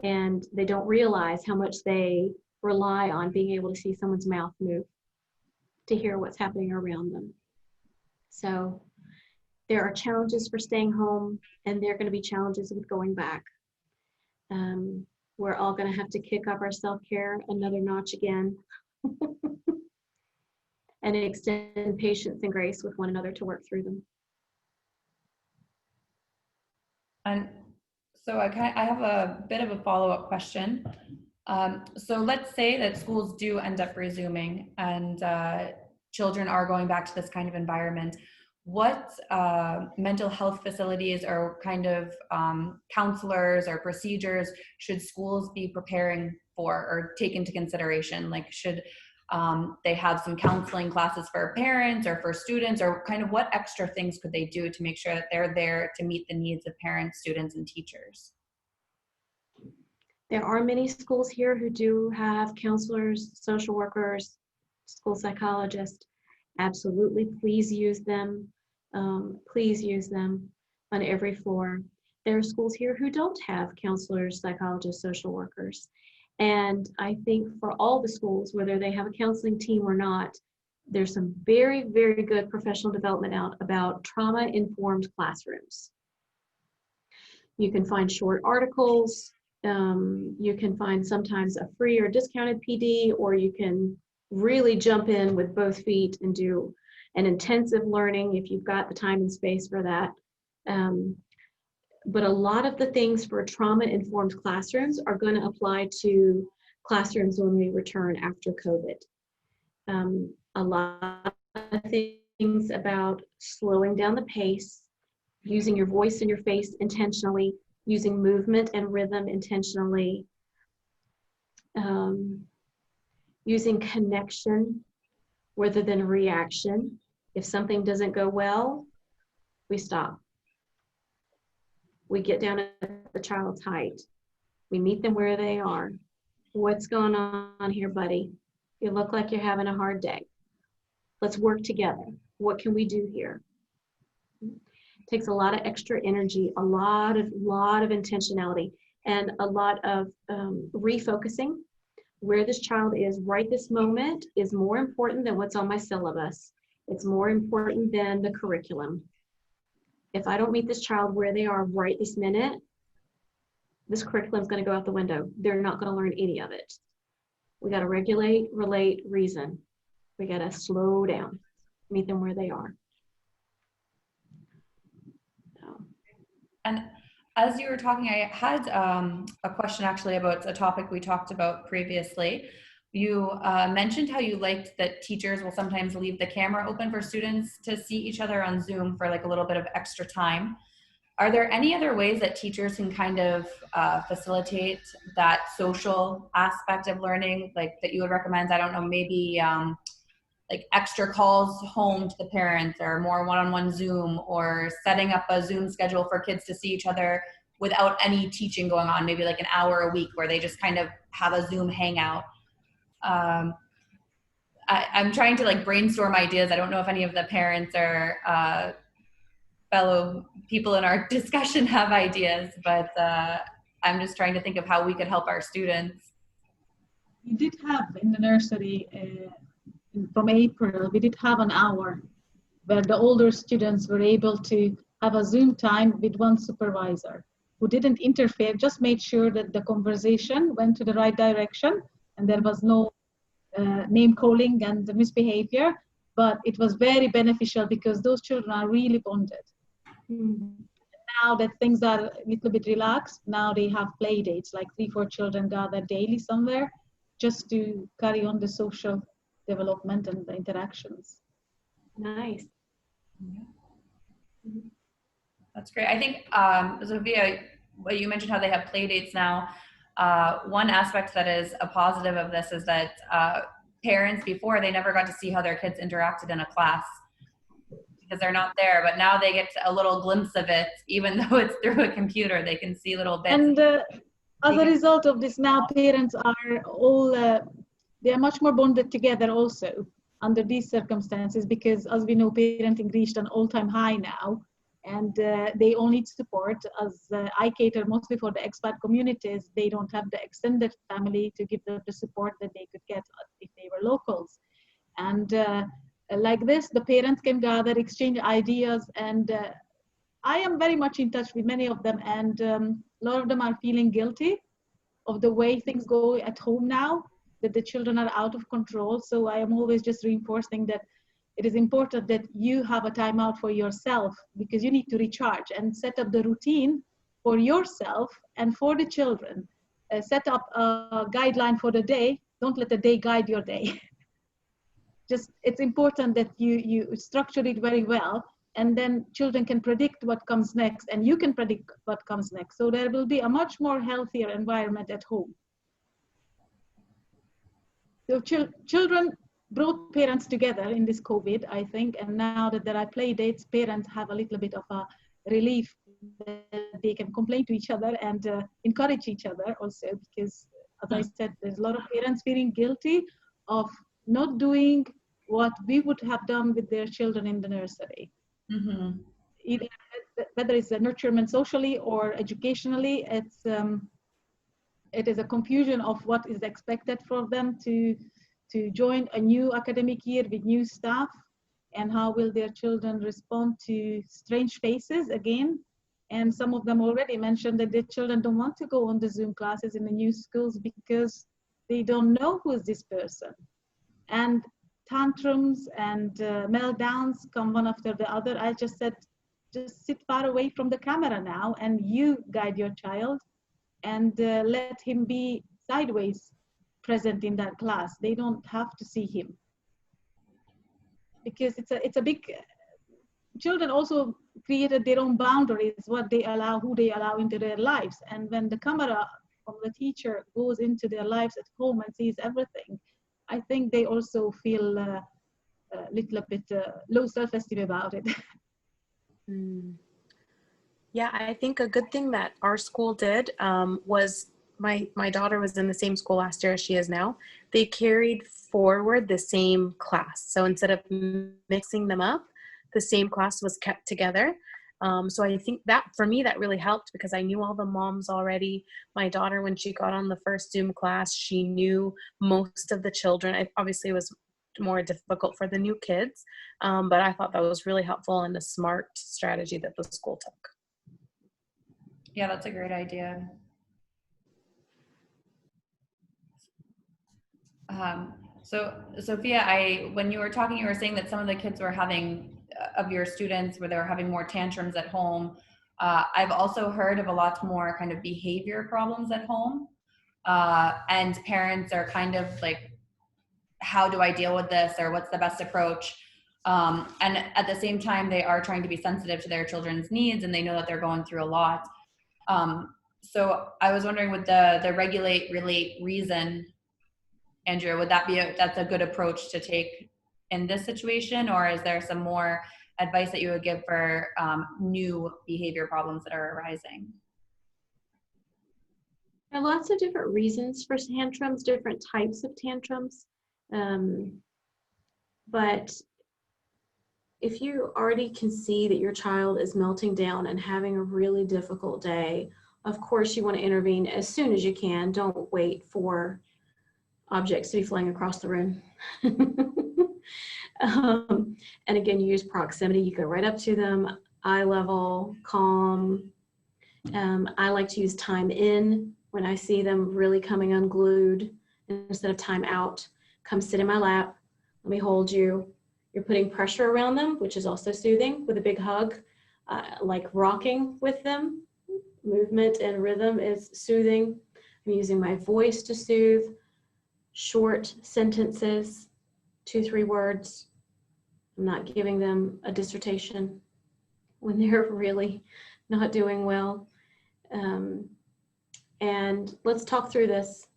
And they don't realize how much they rely on being able to see someone's mouth move to hear what's happening around them. So there are challenges for staying home, and there are going to be challenges with going back. We're all going to have to kick up our self-care another notch again and extend patience and grace with one another to work through them. And so I have a bit of a follow-up question. So let's say that schools do end up resuming and children are going back to this kind of environment. What mental health facilities or kind of counselors or procedures should schools be preparing for or take into consideration? Like, should they have some counseling classes for parents or for students, or kind of what extra things could they do to make sure that they're there to meet the needs of parents, students, and teachers? There are many schools here who do have counselors, social workers, school psychologists. Absolutely, please use them. Please use them on every floor. There are schools here who don't have counselors, psychologists, social workers. And I think for all the schools, whether they have a counseling team or not, there's some very, very good professional development out about trauma-informed classrooms. You can find short articles. You can find sometimes a free or discounted PD, or you can really jump in with both feet and do an intensive learning if you've got the time and space for that. But a lot of the things for trauma-informed classrooms are going to apply to classrooms when we return after COVID. A lot of things about slowing down the pace, using your voice and your face intentionally, using movement and rhythm intentionally, using connection rather than reaction. If something doesn't go well, we stop. We get down at the child's height. We meet them where they are. What's going on here, buddy? You look like you're having a hard day. Let's work together. What can we do here? It takes a lot of extra energy, a lot of intentionality, and a lot of refocusing. Where this child is right this moment is more important than what's on my syllabus. It's more important than the curriculum. If I don't meet this child where they are right this minute, this curriculum is going to go out the window. They're not going to learn any of it. We got to regulate, relate, reason. We got to slow down, meet them where they are. So. And as you were talking, I had a question actually about a topic we talked about previously. You mentioned how you liked that teachers will sometimes leave the camera open for students to see each other on Zoom for like a little bit of extra time. Are there any other ways that teachers can kind of facilitate that social aspect of learning, like that you would recommend? I don't know, maybe like extra calls home to the parents, or more one-on-one Zoom, or setting up a Zoom schedule for kids to see each other without any teaching going on, maybe like an hour a week where they just kind of have a Zoom hangout. I'm trying to like brainstorm ideas. I don't know if any of the parents or fellow people in our discussion have ideas, but I'm just trying to think of how we could help our students. We did have in the nursery, from April, we did have an hour where the older students were able to have a Zoom time with one supervisor who didn't interfere, just made sure that the conversation went to the right direction and there was no name calling and misbehavior, but it was very beneficial because those children are really bonded. Now that things are a little bit relaxed, now they have play dates, like 3-4 children gather daily somewhere just to carry on the social development and the interactions. Nice. That's great. I think, Sophia, you mentioned how they have play dates now. One aspect that is a positive of this is that parents before, they never got to see how their kids interacted in a class because they're not there, but now they get a little glimpse of it, even though it's through a computer, they can see little bits. And as a result of this, now parents are all, they are much more bonded together also under these circumstances, because as we know, parenting reached an all-time high now, and they all need support. As I cater mostly for the expat communities, they don't have the extended family to give them the support that they could get if they were locals. And like this, the parents can gather, exchange ideas, and I am very much in touch with many of them, and a lot of them are feeling guilty of the way things go at home now, that the children are out of control. So I am always just reinforcing that it is important that you have a time out for yourself, because you need to recharge and set up the routine for yourself and for the children. Set up a guideline for the day. Don't let the day guide your day. Just, it's important that you structure it very well, and then children can predict what comes next, and you can predict what comes next. So there will be a much more healthier environment at home. So children brought parents together in this COVID, I think, and now that there are play dates, parents have a little bit of a relief that they can complain to each other and encourage each other also, because as I said, there's a lot of parents feeling guilty of not doing what we would have done with their children in the nursery. Mm-hmm. Either, whether it's a nurturement socially or educationally, it is a confusion of what is expected for them to join a new academic year with new staff, and how will their children respond to strange faces again. And some of them already mentioned that their children don't want to go on the Zoom classes in the new schools because they don't know who is this person. and tantrums and meltdowns come one after the other. I just said, just sit far away from the camera now, and you guide your child, and let him be sideways present in that class. They don't have to see him, because it's a big, children also created their own boundaries, what they allow, who they allow into their lives. And when the camera from the teacher goes into their lives at home and sees everything, I think they also feel a little bit low self-esteem about it. Yeah, I think a good thing that our school did was my daughter was in the same school last year as she is now. They carried forward the same class. So instead of mixing them up, the same class was kept together. So I think that for me, that really helped because I knew all the moms already. My daughter, when she got on the first Zoom class, she knew most of the children. Obviously, it was more difficult for the new kids, but I thought that was really helpful and a smart strategy that the school took. Yeah, that's a great idea. So Sophia, when you were talking, you were saying that some of the kids were having, of your students, where they were having more tantrums at home. I've also heard of a lot more kind of behavior problems at home. And parents are kind of like, how do I deal with this? Or what's the best approach? And at the same time, they are trying to be sensitive to their children's needs, and they know that they're going through a lot. So I was wondering, with the regulate, relate, reason, Andrea, would that be that's a good approach to take in this situation, or is there some more advice that you would give for new behavior problems that are arising? There are lots of different reasons for tantrums, different types of tantrums. But if you already can see that your child is melting down and having a really difficult day, of course you want to intervene as soon as you can. Don't wait for objects to be flying across the room. And again, you use proximity. You go right up to them, eye level, calm. I like to use time in when I see them really coming unglued instead of time out. Come sit in my lap. Let me hold you. You're putting pressure around them, which is also soothing, with a big hug, like rocking with them. Movement and rhythm is soothing. I'm using my voice to soothe. Short sentences, 2-3 words. I'm not giving them a dissertation when they're really not doing well. And let's talk through this.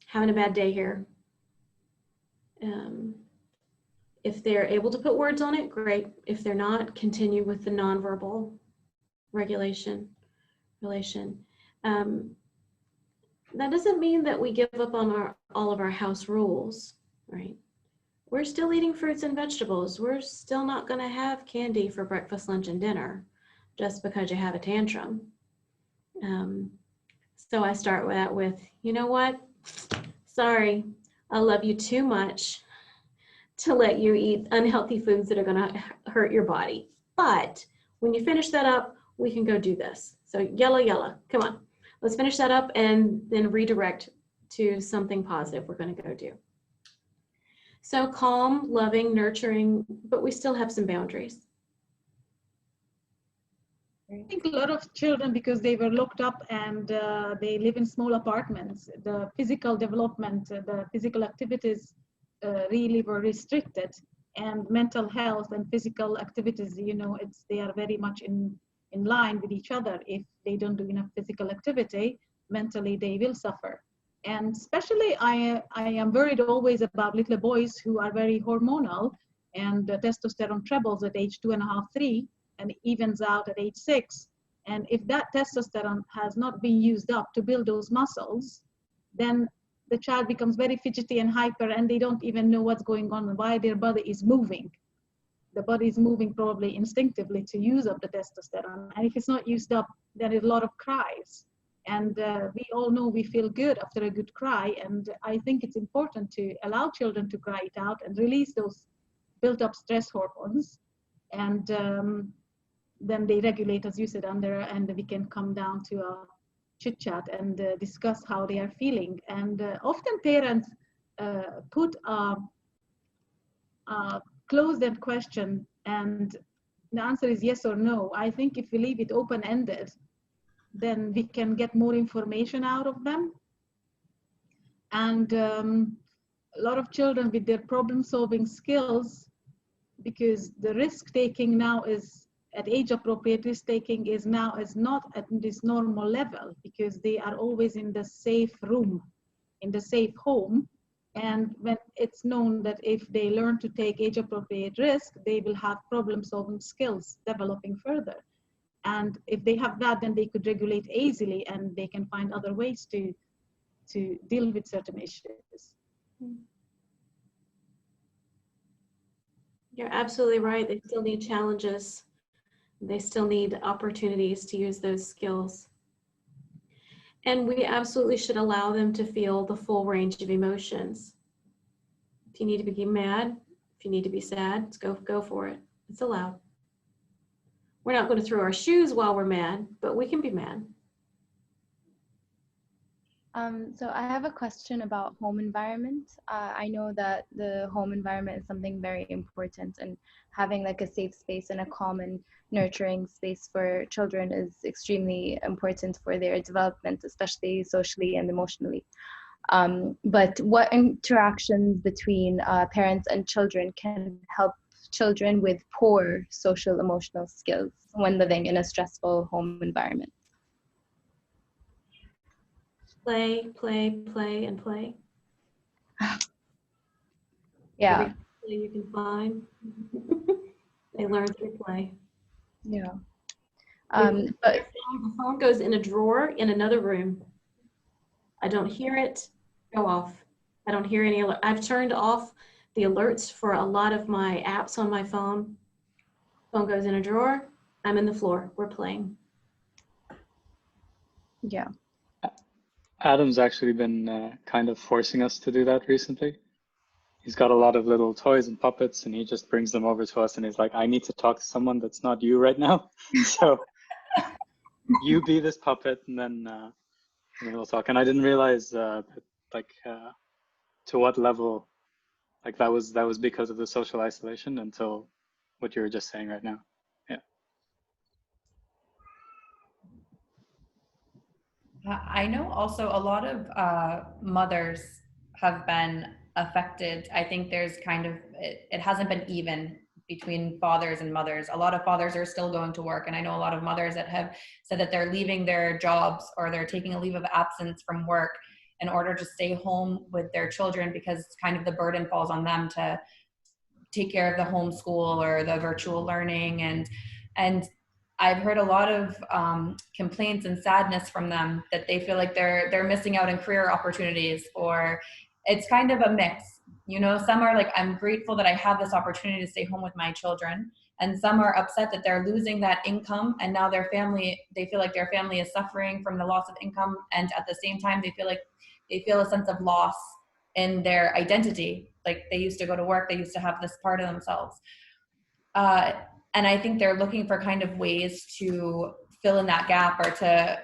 Having a bad day here. If they're able to put words on it, great. If they're not, continue with the nonverbal relation. That doesn't mean that we give up on all of our house rules, right? We're still eating fruits and vegetables. We're still not going to have candy for breakfast, lunch, and dinner just because you have a tantrum. So I start with, you know what? Sorry, I love you too much to let you eat unhealthy foods that are going to hurt your body. But when you finish that up, we can go do this. So yalla, come on. Let's finish that up and then redirect to something positive we're going to go do. So calm, loving, nurturing, but we still have some boundaries. I think a lot of children, because they were locked up and they live in small apartments, the physical development, the physical activities really were restricted, and mental health and physical activities, you know, they are very much in line with each other. If they don't do enough physical activity, mentally they will suffer. And especially I am worried always about little boys who are very hormonal, and the testosterone trebles at age 2.5, 3, and evens out at age 6. And if that testosterone has not been used up to build those muscles, then the child becomes very fidgety and hyper, and they don't even know what's going on and why their body is moving. The body is moving probably instinctively to use up the testosterone. And if it's not used up, there is a lot of cries. And we all know we feel good after a good cry. And I think it's important to allow children to cry it out and release those built up stress hormones. And then they regulate, as you said, and we can come down to a chit chat and discuss how they are feeling. And often parents put a closed-end question and the answer is yes or no. I think if we leave it open-ended, then we can get more information out of them. And a lot of children with their problem-solving skills, because the risk-taking now is, at age-appropriate risk-taking is now is not at this normal level, because they are always in the safe room, in the safe home. And when it's known that if they learn to take age-appropriate risk, they will have problem-solving skills developing further. And if they have that, then they could regulate easily and they can find other ways to deal with certain issues. You're absolutely right. They still need challenges. They still need opportunities to use those skills. And we absolutely should allow them to feel the full range of emotions. If you need to be mad, if you need to be sad, let's go for it. It's allowed. We're not going to throw our shoes while we're mad, but we can be mad. So I have a question about home environment. I know that the home environment is something very important, and having like a safe space and a calm and nurturing space for children is extremely important for their development, especially socially and emotionally. But what interactions between parents and children can help children with poor social emotional skills when living in a stressful home environment? Play, play, play, and play. Yeah. Every play you can find. They learn through play. Yeah. But the phone goes in a drawer in another room. I don't hear it go off. I don't hear any alert. I've turned off the alerts for a lot of my apps on my phone. Phone goes in a drawer. I'm in the floor. We're playing. Yeah. Adam's actually been kind of forcing us to do that recently. He's got a lot of little toys and puppets, and he just brings them over to us, and he's like, I need to talk to someone that's not you right now. So you be this puppet, and then we'll talk. And I didn't realize that, like, to what level, like that was because of the social isolation until what you were just saying right now. Yeah. I know also a lot of mothers have been affected. I think there's kind of, it hasn't been even between fathers and mothers. A lot of fathers are still going to work. And I know a lot of mothers that have said that they're leaving their jobs or they're taking a leave of absence from work in order to stay home with their children, because kind of the burden falls on them to take care of the homeschool or the virtual learning. And I've heard a lot of complaints and sadness from them that they feel like they're missing out on career opportunities, or it's kind of a mix. You know, some are like, I'm grateful that I have this opportunity to stay home with my children. And some are upset that they're losing that income, and now they feel like their family is suffering from the loss of income. And at the same time, they feel a sense of loss in their identity. Like they used to go to work, they used to have this part of themselves. And I think they're looking for kind of ways to fill in that gap or to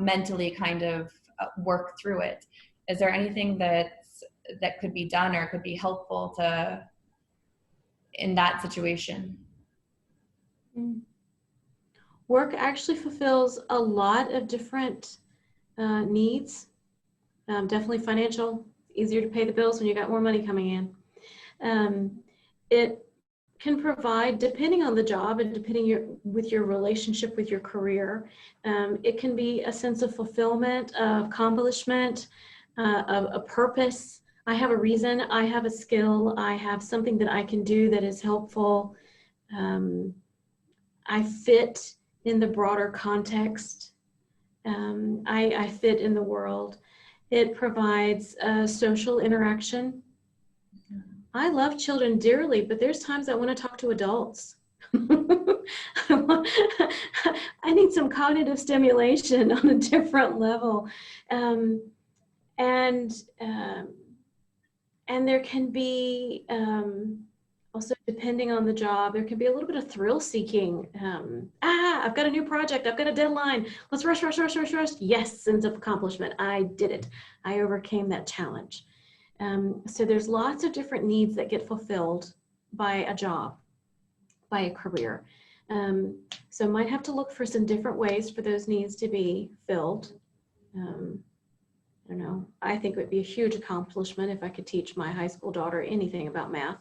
mentally kind of work through it. Is there anything that could be done or could be helpful in that situation? Work actually fulfills a lot of different needs. Definitely financial. Easier to pay the bills when you got more money coming in. It can provide, depending on the job and depending with your relationship with your career, it can be a sense of fulfillment, of accomplishment, of a purpose. I have a reason, I have a skill, I have something that I can do that is helpful. I fit in the broader context. I fit in the world. It provides social interaction. I love children dearly, but there's times I want to talk to adults. I need some cognitive stimulation on a different level. And there can be, also depending on the job, there can be a little bit of thrill seeking. I've got a new project, I've got a deadline. Let's rush. Yes, sense of accomplishment. I did it. I overcame that challenge. So there's lots of different needs that get fulfilled by a job, by a career. So might have to look for some different ways for those needs to be filled. I don't know. I think it would be a huge accomplishment if I could teach my high school daughter anything about math.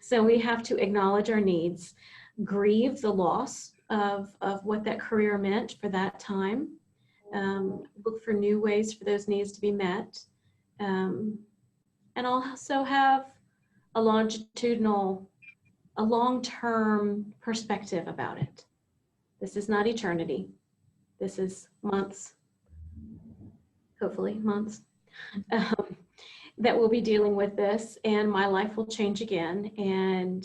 So we have to acknowledge our needs, grieve the loss of what that career meant for that time, look for new ways for those needs to be met, and also have a longitudinal, a long-term perspective about it. This is not eternity. This is months, hopefully months, that we'll be dealing with this, and my life will change again. And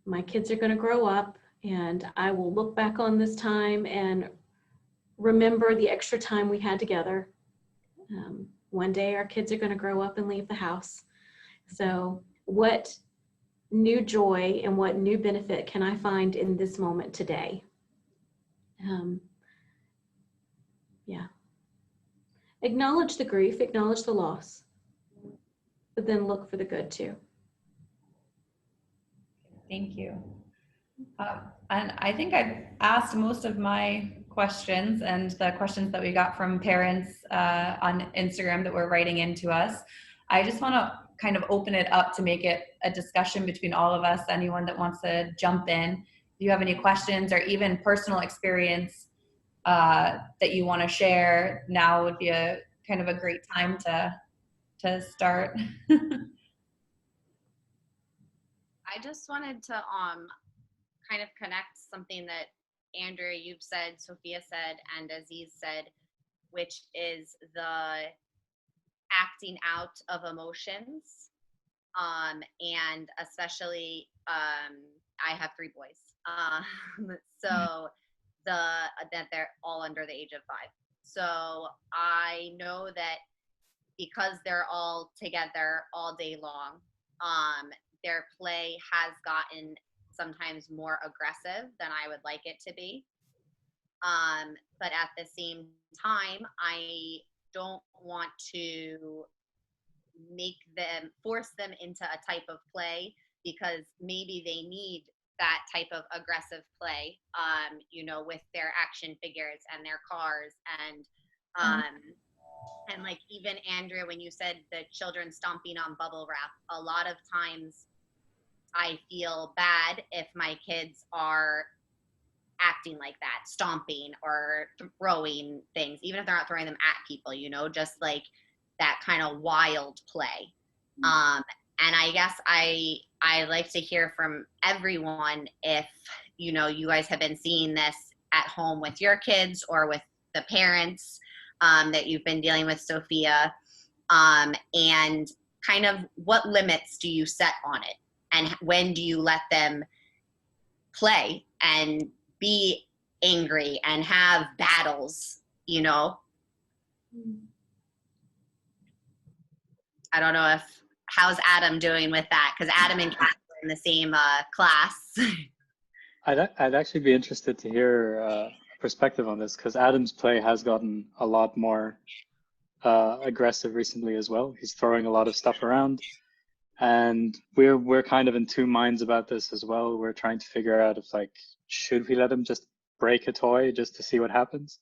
my kids are going to grow up, and I will look back on this time and remember the extra time we had together. One day our kids are going to grow up and leave the house. So what new joy and what new benefit can I find in this moment today? Yeah. Acknowledge the grief, acknowledge the loss, but then look for the good too. Thank you. And I think I've asked most of my questions and the questions that we got from parents on Instagram that were writing into us. I just want to kind of open it up to make it a discussion between all of us, anyone that wants to jump in. If you have any questions or even personal experience that you want to share, now would be a kind of a great time to start. I just wanted to kind of connect something that Andrea, you've said, Sophia said, and Aziz said, which is the acting out of emotions. And especially, I have 3 boys. So that they're all under the age of 5. So I know that because they're all together all day long, their play has gotten sometimes more aggressive than I would like it to be. But at the same time, I don't want to force them into a type of play because maybe they need that type of aggressive play, with their action figures and their cars and like even Andrea, when you said the children stomping on bubble wrap, a lot of times I feel bad if my kids are acting like that, stomping or throwing things, even if they're not throwing them at people, just like that kind of wild play. And I guess I like to hear from everyone if, you guys have been seeing this at home with your kids or with the parents that you've been dealing with, Sophia, and kind of what limits do you set on it? And when do you let them play and be angry and have battles, I don't know how's Adam doing with that? Because Adam and Kat are in the same class. I'd actually be interested to hear a perspective on this because Adam's play has gotten a lot more aggressive recently as well. He's throwing a lot of stuff around. And we're kind of in 2 minds about this as well. We're trying to figure out if should we let him just break a toy just to see what happens,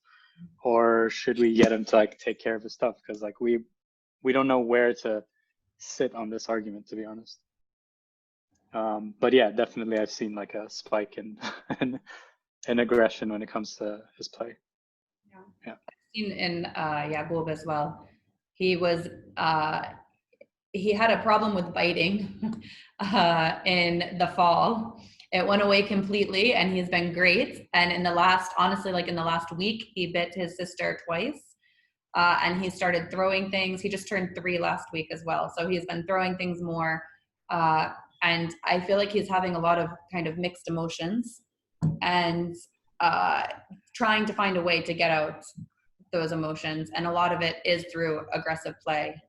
or should we get him to take care of his stuff? Because we don't know where to sit on this argument, to be honest. But yeah, definitely I've seen a spike in in aggression when it comes to his play. Yeah. I've seen in Yagub as well. He was he had a problem with biting in the fall. It went away completely and he's been great. And in the last week, he bit his sister twice and he started throwing things. He just turned 3 last week as well. So he's been throwing things more. And I feel like he's having a lot of kind of mixed emotions and trying to find a way to get out those emotions. And a lot of it is through aggressive play.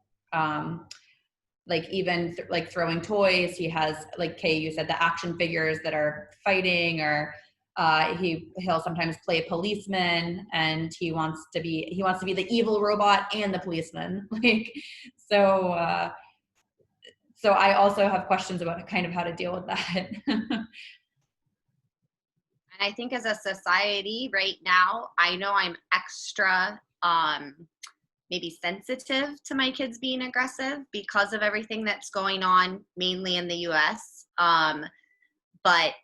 Even throwing toys. He has, like Kay, you said, the action figures that are fighting or He'll sometimes play a policeman, and he wants to be the evil robot and the policeman. Like, so I also have questions about kind of how to deal with that. And I think as a society right now, I know I'm extra maybe sensitive to my kids being aggressive because of everything that's going on, mainly in the US. But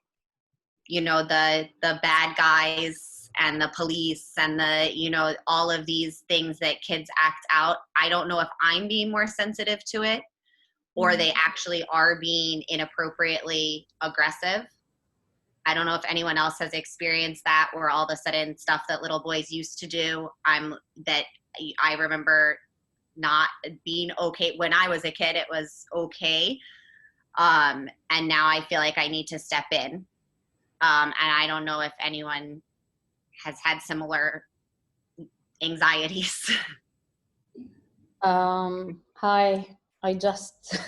you know, the bad guys and the police and the, you know, all of these things that kids act out, I don't know if I'm being more sensitive to it or they actually are being inappropriately aggressive. I don't know if anyone else has experienced that, where all of a sudden stuff that little boys used to do, that I remember not being okay. When I was a kid, it was okay. And now I feel like I need to step in. And I don't know if anyone has had similar anxieties. Hi. I just,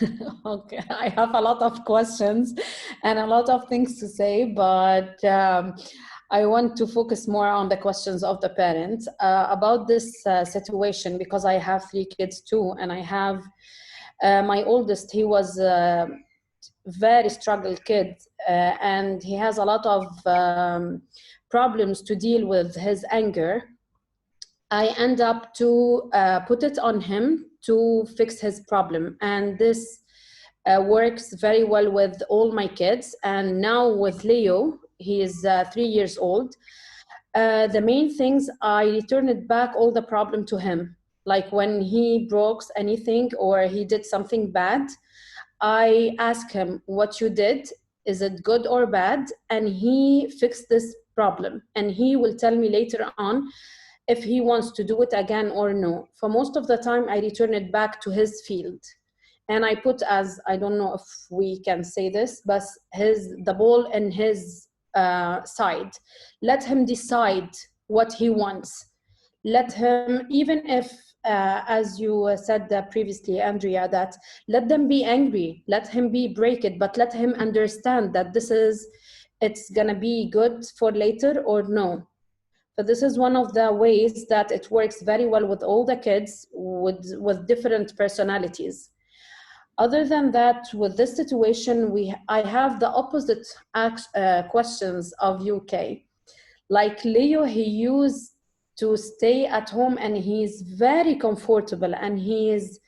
okay, I have a lot of questions and a lot of things to say, but I want to focus more on the questions of the parents about this situation, because I have 3 kids too, and I have my oldest, he was a very struggled kid, and he has a lot of problems to deal with his anger. I end up to put it on him to fix his problem. And this works very well with all my kids. And now with Leo, he is 3 years old. The main things, I returned back all the problem to him. Like when he broke anything or he did something bad, I ask him, what you did, is it good or bad? And he fixed this problem. And he will tell me later on if he wants to do it again or no. For most of the time, I return it back to his field. And I put, as, I don't know if we can say this, but the ball in his side. Let him decide what he wants. Let him, even if, as you said previously, Andrea, that let them be angry, let him break it, but let him understand that it's gonna be good for later or no. So this is one of the ways that it works very well with all the kids with different personalities. Other than that, with this situation, I have the opposite questions of UK. Like Leo, he used to stay at home and he's very comfortable, and he is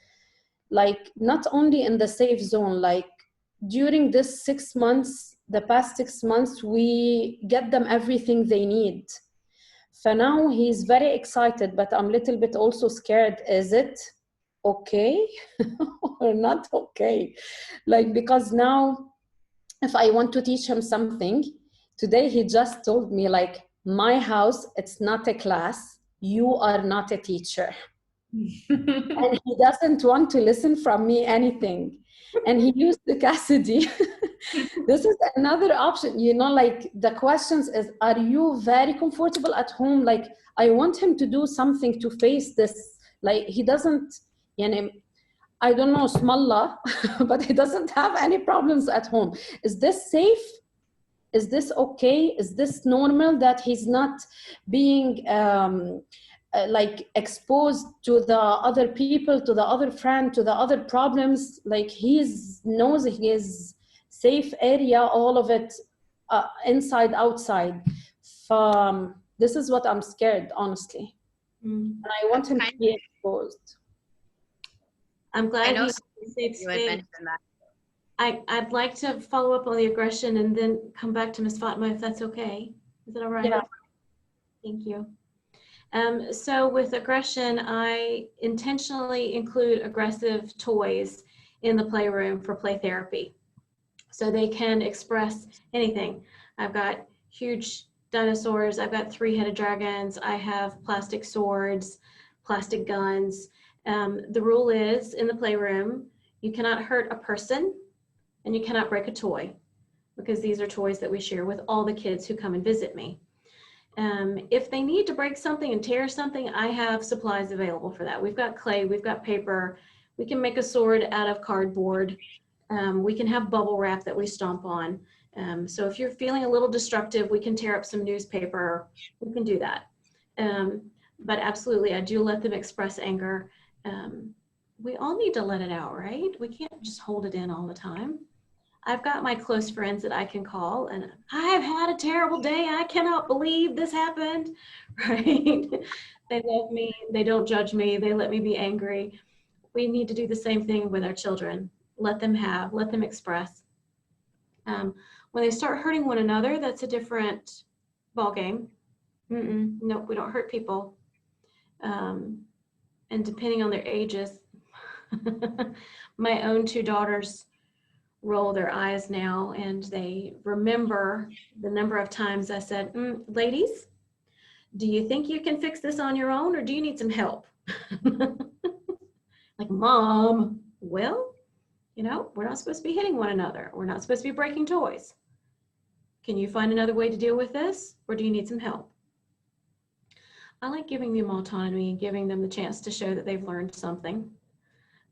like not only in the safe zone, like during this 6 months, the past 6 months, we get them everything they need. For now, he's very excited, but I'm a little bit also scared. Is it okay or not okay? Like, because now, if I want to teach him something, today he just told me, like, my house, it's not a class. You are not a teacher. And he doesn't want to listen from me anything. And he used the Cassidy. This is another option, you know, like the questions is, are you very comfortable at home? Like, I want him to do something to face this. Like, he doesn't, you know, I don't know, smallah, but he doesn't have any problems at home. Is this safe? Is this okay? Is this normal that he's not being like exposed to the other people, to the other friend, to the other problems? Like, knows his safe area, all of it, inside, outside. This is what I'm scared, honestly. And I want him to be exposed. I'm glad he's in a safe space. I'd like to follow up on the aggression and then come back to Ms. Fatma, if that's okay. Is that all right? Yeah. Thank you. So with aggression, I intentionally include aggressive toys in the playroom for play therapy, so they can express anything. I've got huge dinosaurs, I've got 3-headed dragons, I have plastic swords, plastic guns. The rule is, in the playroom, you cannot hurt a person and you cannot break a toy, because these are toys that we share with all the kids who come and visit me. If they need to break something and tear something, I have supplies available for that. We've got clay, we've got paper, we can make a sword out of cardboard, we can have bubble wrap that we stomp on. So if you're feeling a little destructive, we can tear up some newspaper. We can do that. But absolutely, I do let them express anger. We all need to let it out, right? We can't just hold it in all the time. I've got my close friends that I can call and I've had a terrible day. I cannot believe this happened, right? They love me. They don't judge me. They let me be angry. We need to do the same thing with our children. Let them express. When they start hurting one another, that's a different ballgame. Nope, we don't hurt people. And depending on their ages, my own two daughters roll their eyes now and they remember the number of times I said, ladies, do you think you can fix this on your own or do you need some help? Like, Mom, well, we're not supposed to be hitting one another. We're not supposed to be breaking toys. Can you find another way to deal with this or do you need some help? I like giving them autonomy and giving them the chance to show that they've learned something.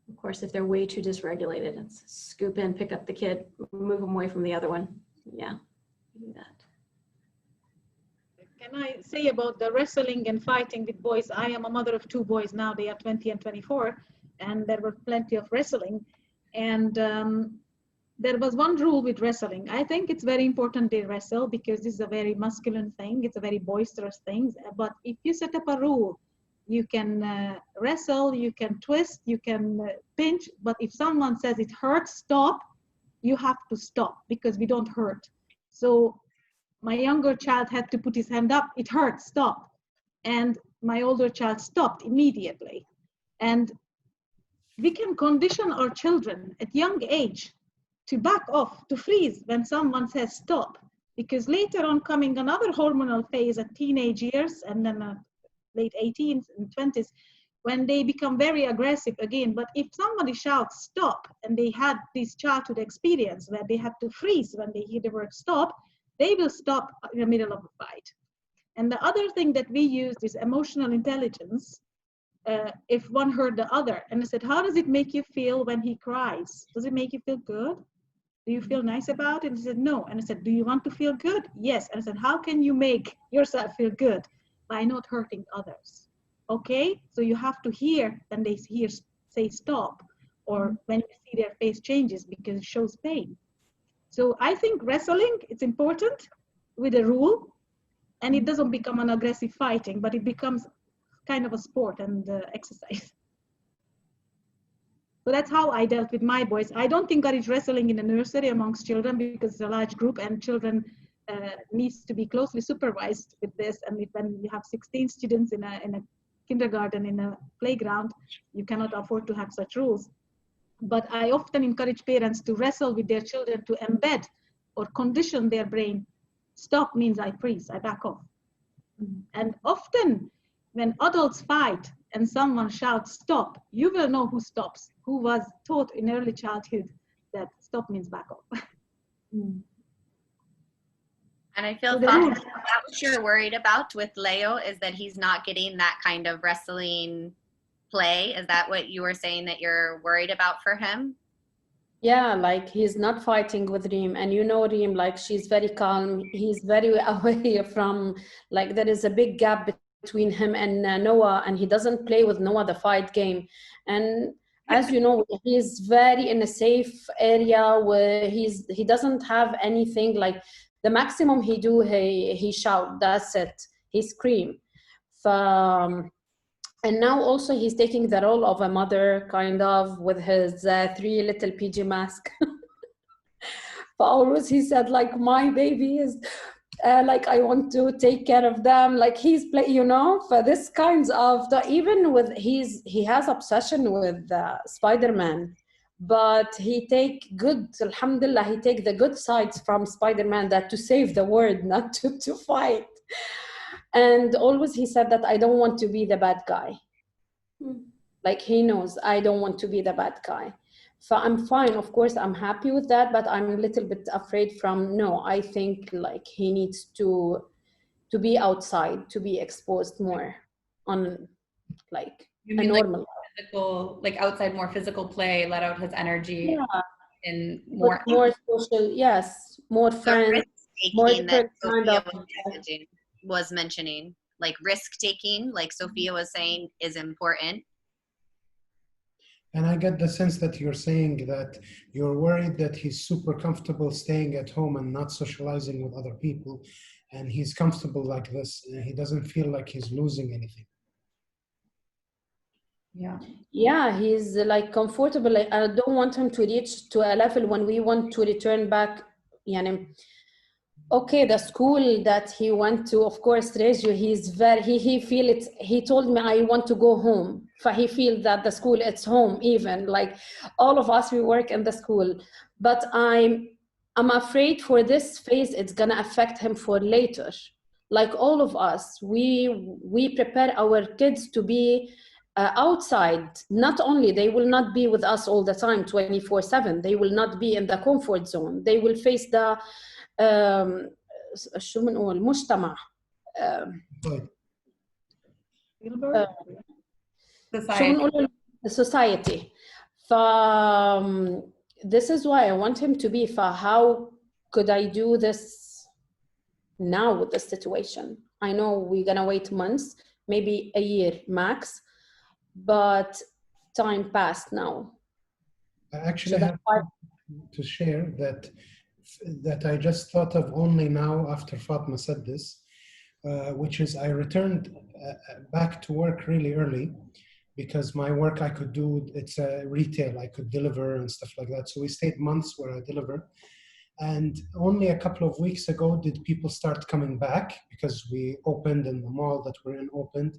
Of course, if they're way too dysregulated, it's scoop in, pick up the kid, move them away from the other one. Yeah, do that. Can I say about the wrestling and fighting with boys? I am a mother of two boys now. They are 20 and 24, and there were plenty of wrestling. And there was one rule with wrestling. I think it's very important they wrestle because this is a very masculine thing. It's a very boisterous thing. But if you set up a rule, you can wrestle, you can twist, you can pinch, but if someone says it hurts, stop, you have to stop because we don't hurt. So my younger child had to put his hand up, it hurts, stop. And my older child stopped immediately. And we can condition our children at young age to back off, to freeze when someone says stop, because later on coming another hormonal phase at teenage years and then late 18s and 20s, when they become very aggressive again. But if somebody shouts stop and they had this childhood experience where they had to freeze when they hear the word stop, they will stop in the middle of a fight. And the other thing that we used is emotional intelligence. If one heard the other and I said, how does it make you feel when he cries? Does it make you feel good? Do you feel nice about it? And he said, no. And I said, do you want to feel good? Yes. And I said, how can you make yourself feel good? By not hurting others. Okay, so you have to hear when they say stop, or when you see their face changes because it shows pain. So I think wrestling, it's important with a rule, and it doesn't become an aggressive fighting, but it becomes kind of a sport and exercise. So that's how I dealt with my boys. I don't encourage wrestling in the nursery amongst children because it's a large group and children needs to be closely supervised with this. And when you have 16 students in a kindergarten, in a playground, you cannot afford to have such rules. But I often encourage parents to wrestle with their children to embed or condition their brain. Stop means I freeze, I back off. And often when adults fight and someone shouts stop, you will know who stops, who was taught in early childhood that stop means back off. And I feel that's what you're worried about with Leo, is that he's not getting that kind of wrestling play. Is that what you were saying that you're worried about for him? Yeah, like he's not fighting with Reem, and Reem, like she's very calm. He's very away from, like there is a big gap between him and Noah, and he doesn't play with Noah the fight game. And as you know, he's very in a safe area where he doesn't have anything. Like the maximum he shout, that's it. He scream. And now also he's taking the role of a mother, kind of, with his 3 little PG mask. But always he said, like, my baby is, like, I want to take care of them. Like he's for this kinds of, even with, he has obsession with Spider-Man, but he take good, alhamdulillah, he take the good sides from Spider-Man, that to save the world, not to fight. And always he said that I don't want to be the bad guy. Like he knows I don't want to be the bad guy. So I'm fine, of course, I'm happy with that, but I'm a little bit afraid from, no, I think like he needs to be outside, to be exposed more on like a normal. Like physical, like outside, more physical play, let out his energy. Yeah. in More, more social, yes, more The friends, risk more taking that different kind Sophia was mentioning, like risk taking, like Sophia was saying, is important. And I get the sense that you're saying that you're worried that he's super comfortable staying at home and not socializing with other people. And he's comfortable like this. And he doesn't feel like he's losing anything. Yeah, he's like comfortable. Like, I don't want him to reach to a level when we want to return back. Yani, okay, the school that he went to, of course, Regio, he feel it. He told me, I want to go home. He feels that the school, it's home even. Like all of us, we work in the school. But I'm afraid for this phase, it's gonna affect him for later. Like all of us, we prepare our kids to be outside. Not only, they will not be with us all the time, 24/7. They will not be in the comfort zone. They will face the شو بنقول مجتمع شو بنقول society. This is why I want him to be. How could I do this now with the situation? I know we're gonna wait months, maybe a year max, but time passed now. I actually have to share that I just thought of only now after Fatma said this, which is I returned back to work really early because my work I could do, it's retail, I could deliver and stuff like that. So we stayed months where I delivered. And only a couple of weeks ago did people start coming back because we opened and the mall that we're in opened.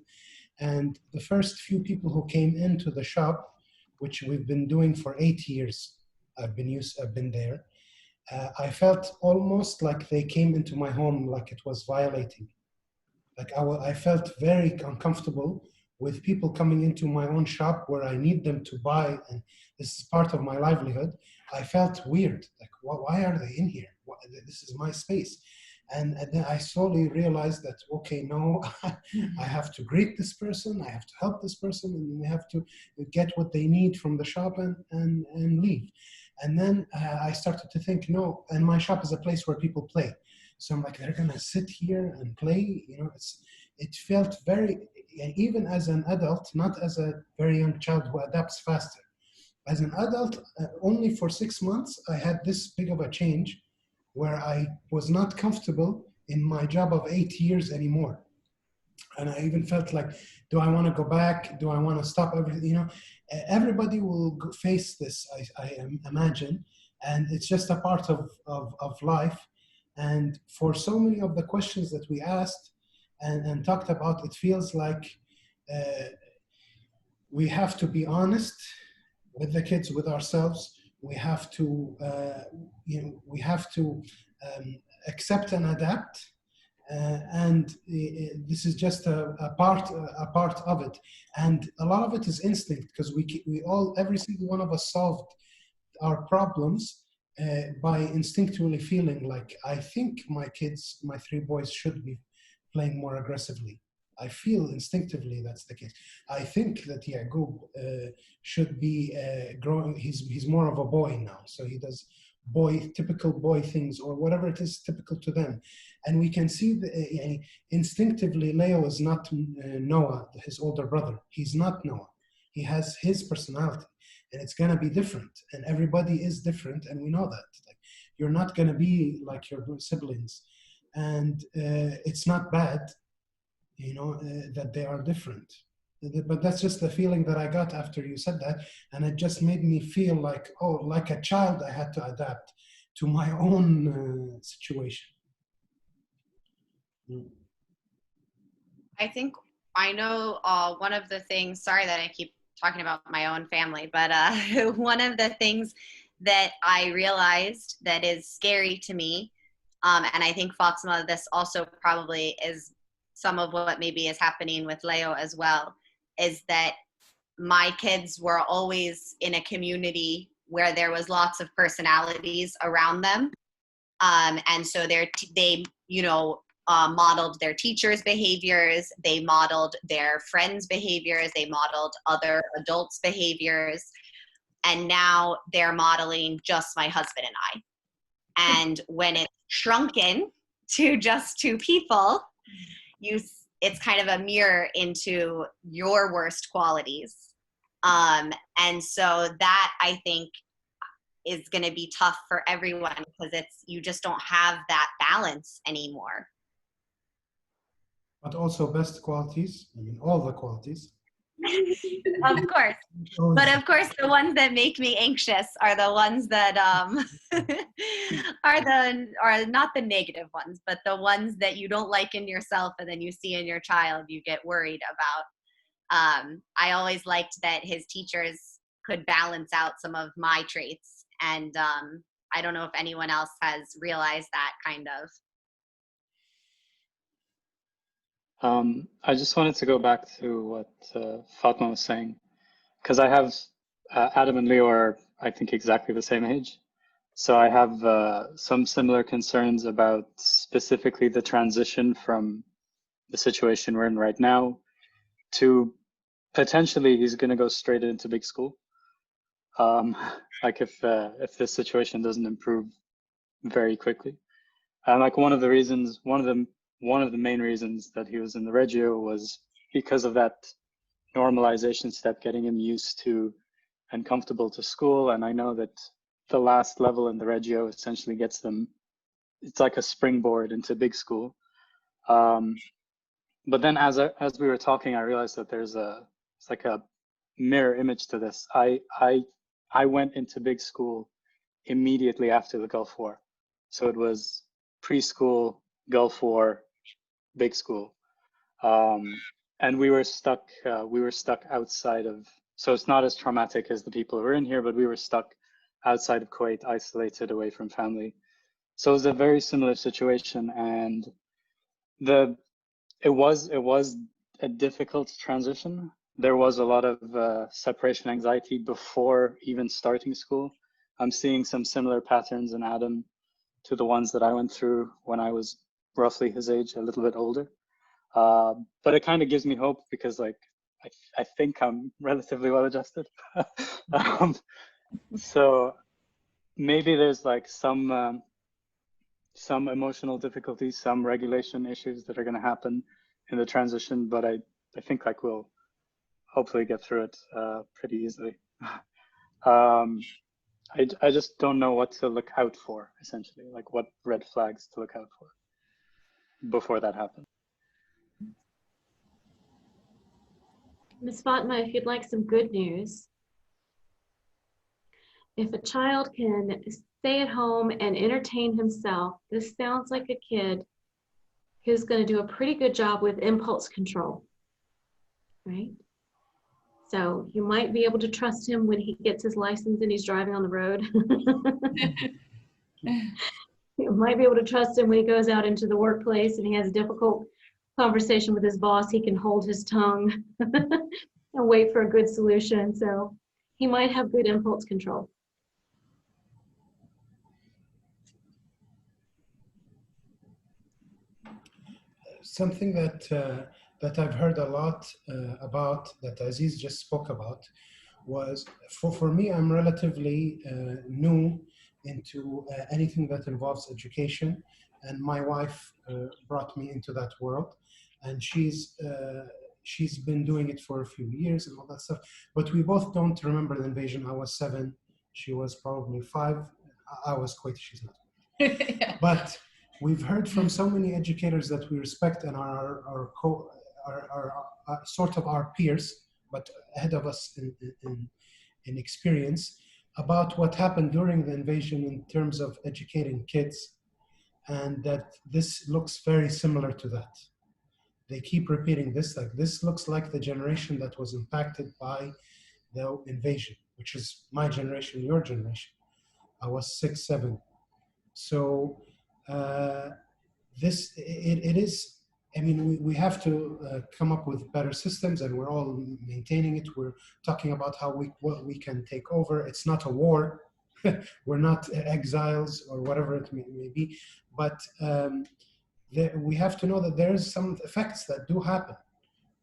And the first few people who came into the shop, which we've been doing for 8 years, I've been there. I felt almost like they came into my home like it was violating. Like I felt very uncomfortable with people coming into my own shop where I need them to buy, and this is part of my livelihood. I felt weird, like why are they in here? This is my space. And then I slowly realized that, okay, no, I have to greet this person, I have to help this person, and they have to get what they need from the shop and leave. And then I started to think, no, and my shop is a place where people play. So I'm like, they're gonna sit here and play, you know, it felt very, even as an adult, not as a very young child who adapts faster. As an adult, only for 6 months, I had this big of a change where I was not comfortable in my job of 8 years anymore. And I even felt like, do I want to go back? Do I want to stop everything? You know, everybody will face this, I imagine, and it's just a part of life. And for so many of the questions that we asked and talked about, it feels like we have to be honest with the kids, with ourselves. We have to, we have to accept and adapt. And this is just a part of it, and a lot of it is instinct, because every single one of us solved our problems by instinctually feeling like, I think my 3 boys should be playing more aggressively. I feel instinctively that's the case. I think that Yaqub should be growing. He's more of a boy now, so he does typical boy things, or whatever it is typical to them. And we can see that instinctively Leo is not Noah, his older brother. He's not Noah. He has his personality, and it's gonna be different. And everybody is different, and we know that. Like, you're not gonna be like your siblings, and it's not bad, you know, that they are different. But that's just the feeling that I got after you said that. And it just made me feel like, oh, like a child, I had to adapt to my own situation. I think I know one of the things, sorry that I keep talking about my own family, but one of the things that I realized that is scary to me, and I think Fatima, this also probably is some of what maybe is happening with Leo as well, is that my kids were always in a community where there was lots of personalities around them. And so they modeled their teachers' behaviors, they modeled their friends' behaviors, they modeled other adults' behaviors. And now they're modeling just my husband and I. And when it's shrunken to just two people, it's kind of a mirror into your worst qualities. And so that, I think, is going to be tough for everyone, because you just don't have that balance anymore. But also best qualities, I mean, all the qualities. Of course. But of course, the ones that make me anxious are the ones that are not the negative ones, but the ones that you don't like in yourself and then you see in your child, you get worried about. I always liked that his teachers could balance out some of my traits, and I don't know if anyone else has realized that kind of. I just wanted to go back to what Fatma was saying, because I have Adam and Leo are, I think, exactly the same age. So I have some similar concerns about specifically the transition from the situation we're in right now to potentially he's going to go straight into big school. Like if this situation doesn't improve very quickly. And like one of the main reasons that he was in the Reggio was because of that normalization step, getting him used to and comfortable to school. And I know that the last level in the Reggio essentially gets them, it's like a springboard into big school. But then as we were talking, I realized that it's like a mirror image to this. I went into big school immediately after the Gulf War. So it was preschool, Gulf War, big school. And we were stuck outside of, so it's not as traumatic as the people who were in here, but we were stuck outside of Kuwait, isolated away from family. So it was a very similar situation, and it was a difficult transition. There was a lot of separation anxiety before even starting school. I'm seeing some similar patterns in Adam to the ones that I went through when I was roughly his age, a little bit older. But it kind of gives me hope, because like I think I'm relatively well adjusted. So maybe there's like some emotional difficulties, some regulation issues that are going to happen in the transition, but I think like we'll hopefully get through it pretty easily. I just don't know what to look out for, essentially, like what red flags to look out for before that happens. Ms. Fatma, if you'd like some good news, if a child can stay at home and entertain himself, this sounds like a kid who's going to do a pretty good job with impulse control, right? So you might be able to trust him when he gets his license and he's driving on the road. You might be able to trust him when he goes out into the workplace and he has a difficult conversation with his boss. He can hold his tongue and wait for a good solution. So he might have good impulse control. Something that I've heard a lot about, that Aziz just spoke about, was for me, I'm relatively new into anything that involves education, and my wife brought me into that world, and she's been doing it for a few years and all that stuff, but we both don't remember the invasion. I was 7, she was probably 5. I was Kuwaiti, she's not. Yeah. But we've heard from so many educators that we respect and are sort of our peers, but ahead of us in experience, about what happened during the invasion in terms of educating kids, and that this looks very similar to that. They keep repeating this, like this looks like the generation that was impacted by the invasion, which is my generation, your generation. I was 6, 7. So it is, I mean, we have to come up with better systems, and we're all maintaining it. We're talking about what we can take over. It's not a war. We're not exiles or whatever it may be, but we have to know that there's some effects that do happen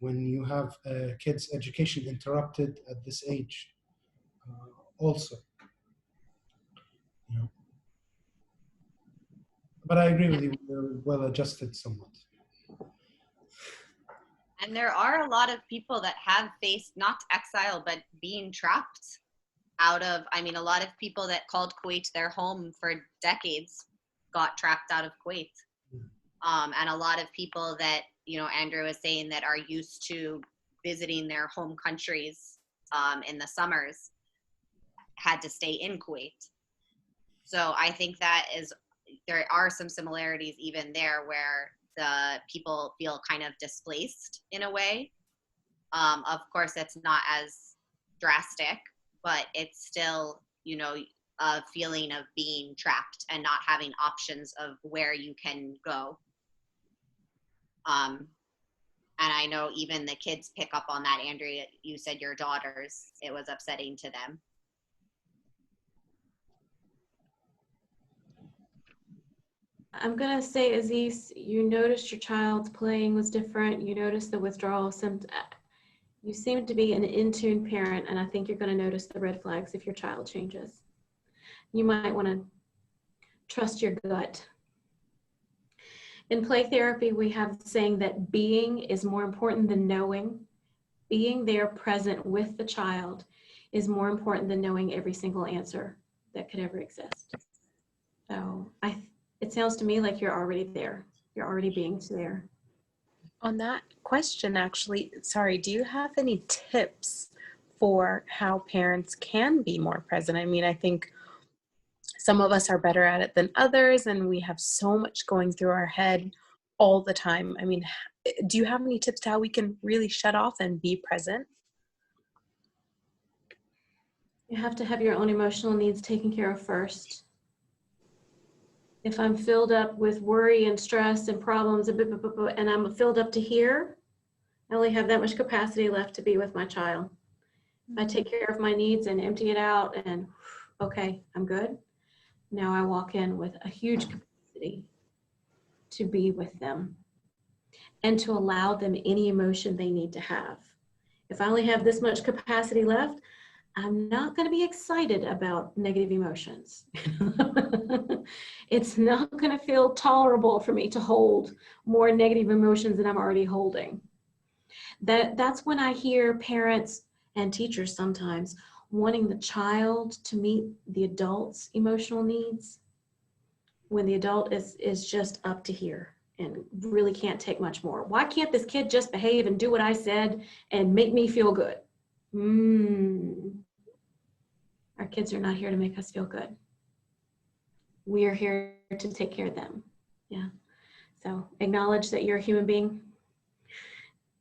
when you have kids' education interrupted at this age. also. You know. But I agree with you, we're well adjusted somewhat. And there are a lot of people that have faced not exile, but being trapped out of, I mean, a lot of people that called Kuwait their home for decades got trapped out of Kuwait. And a lot of people that, you know, Andrew was saying that are used to visiting their home countries in the summers had to stay in Kuwait. So I think that there are some similarities even there where the people feel kind of displaced in a way. Of course, it's not as drastic, but it's still, you know, a feeling of being trapped and not having options of where you can go. And I know even the kids pick up on that. Andrea, you said your daughters, it was upsetting to them. I'm gonna say, Aziz, you noticed your child's playing was different. You noticed the withdrawal symptoms. You seem to be an in-tune parent, and I think you're gonna notice the red flags if your child changes. You might wanna trust your gut. In play therapy, we have saying that being is more important than knowing. Being there present with the child is more important than knowing every single answer that could ever exist. So it sounds to me like you're already there. You're already being there. On that question, actually, sorry, do you have any tips for how parents can be more present? I mean, I think some of us are better at it than others, and we have so much going through our head all the time. I mean, do you have any tips to how we can really shut off and be present? You have to have your own emotional needs taken care of first. If I'm filled up with worry and stress and problems and I'm filled up to here, I only have that much capacity left to be with my child. If I take care of my needs and empty it out and okay, I'm good. Now I walk in with a huge capacity to be with them and to allow them any emotion they need to have. If I only have this much capacity left, I'm not going to be excited about negative emotions. It's not going to feel tolerable for me to hold more negative emotions than I'm already holding. That's when I hear parents and teachers sometimes wanting the child to meet the adult's emotional needs when the adult is just up to here and really can't take much more. Why can't this kid just behave and do what I said and make me feel good? Our kids are not here to make us feel good. We are here to take care of them. Yeah. So acknowledge that you're a human being,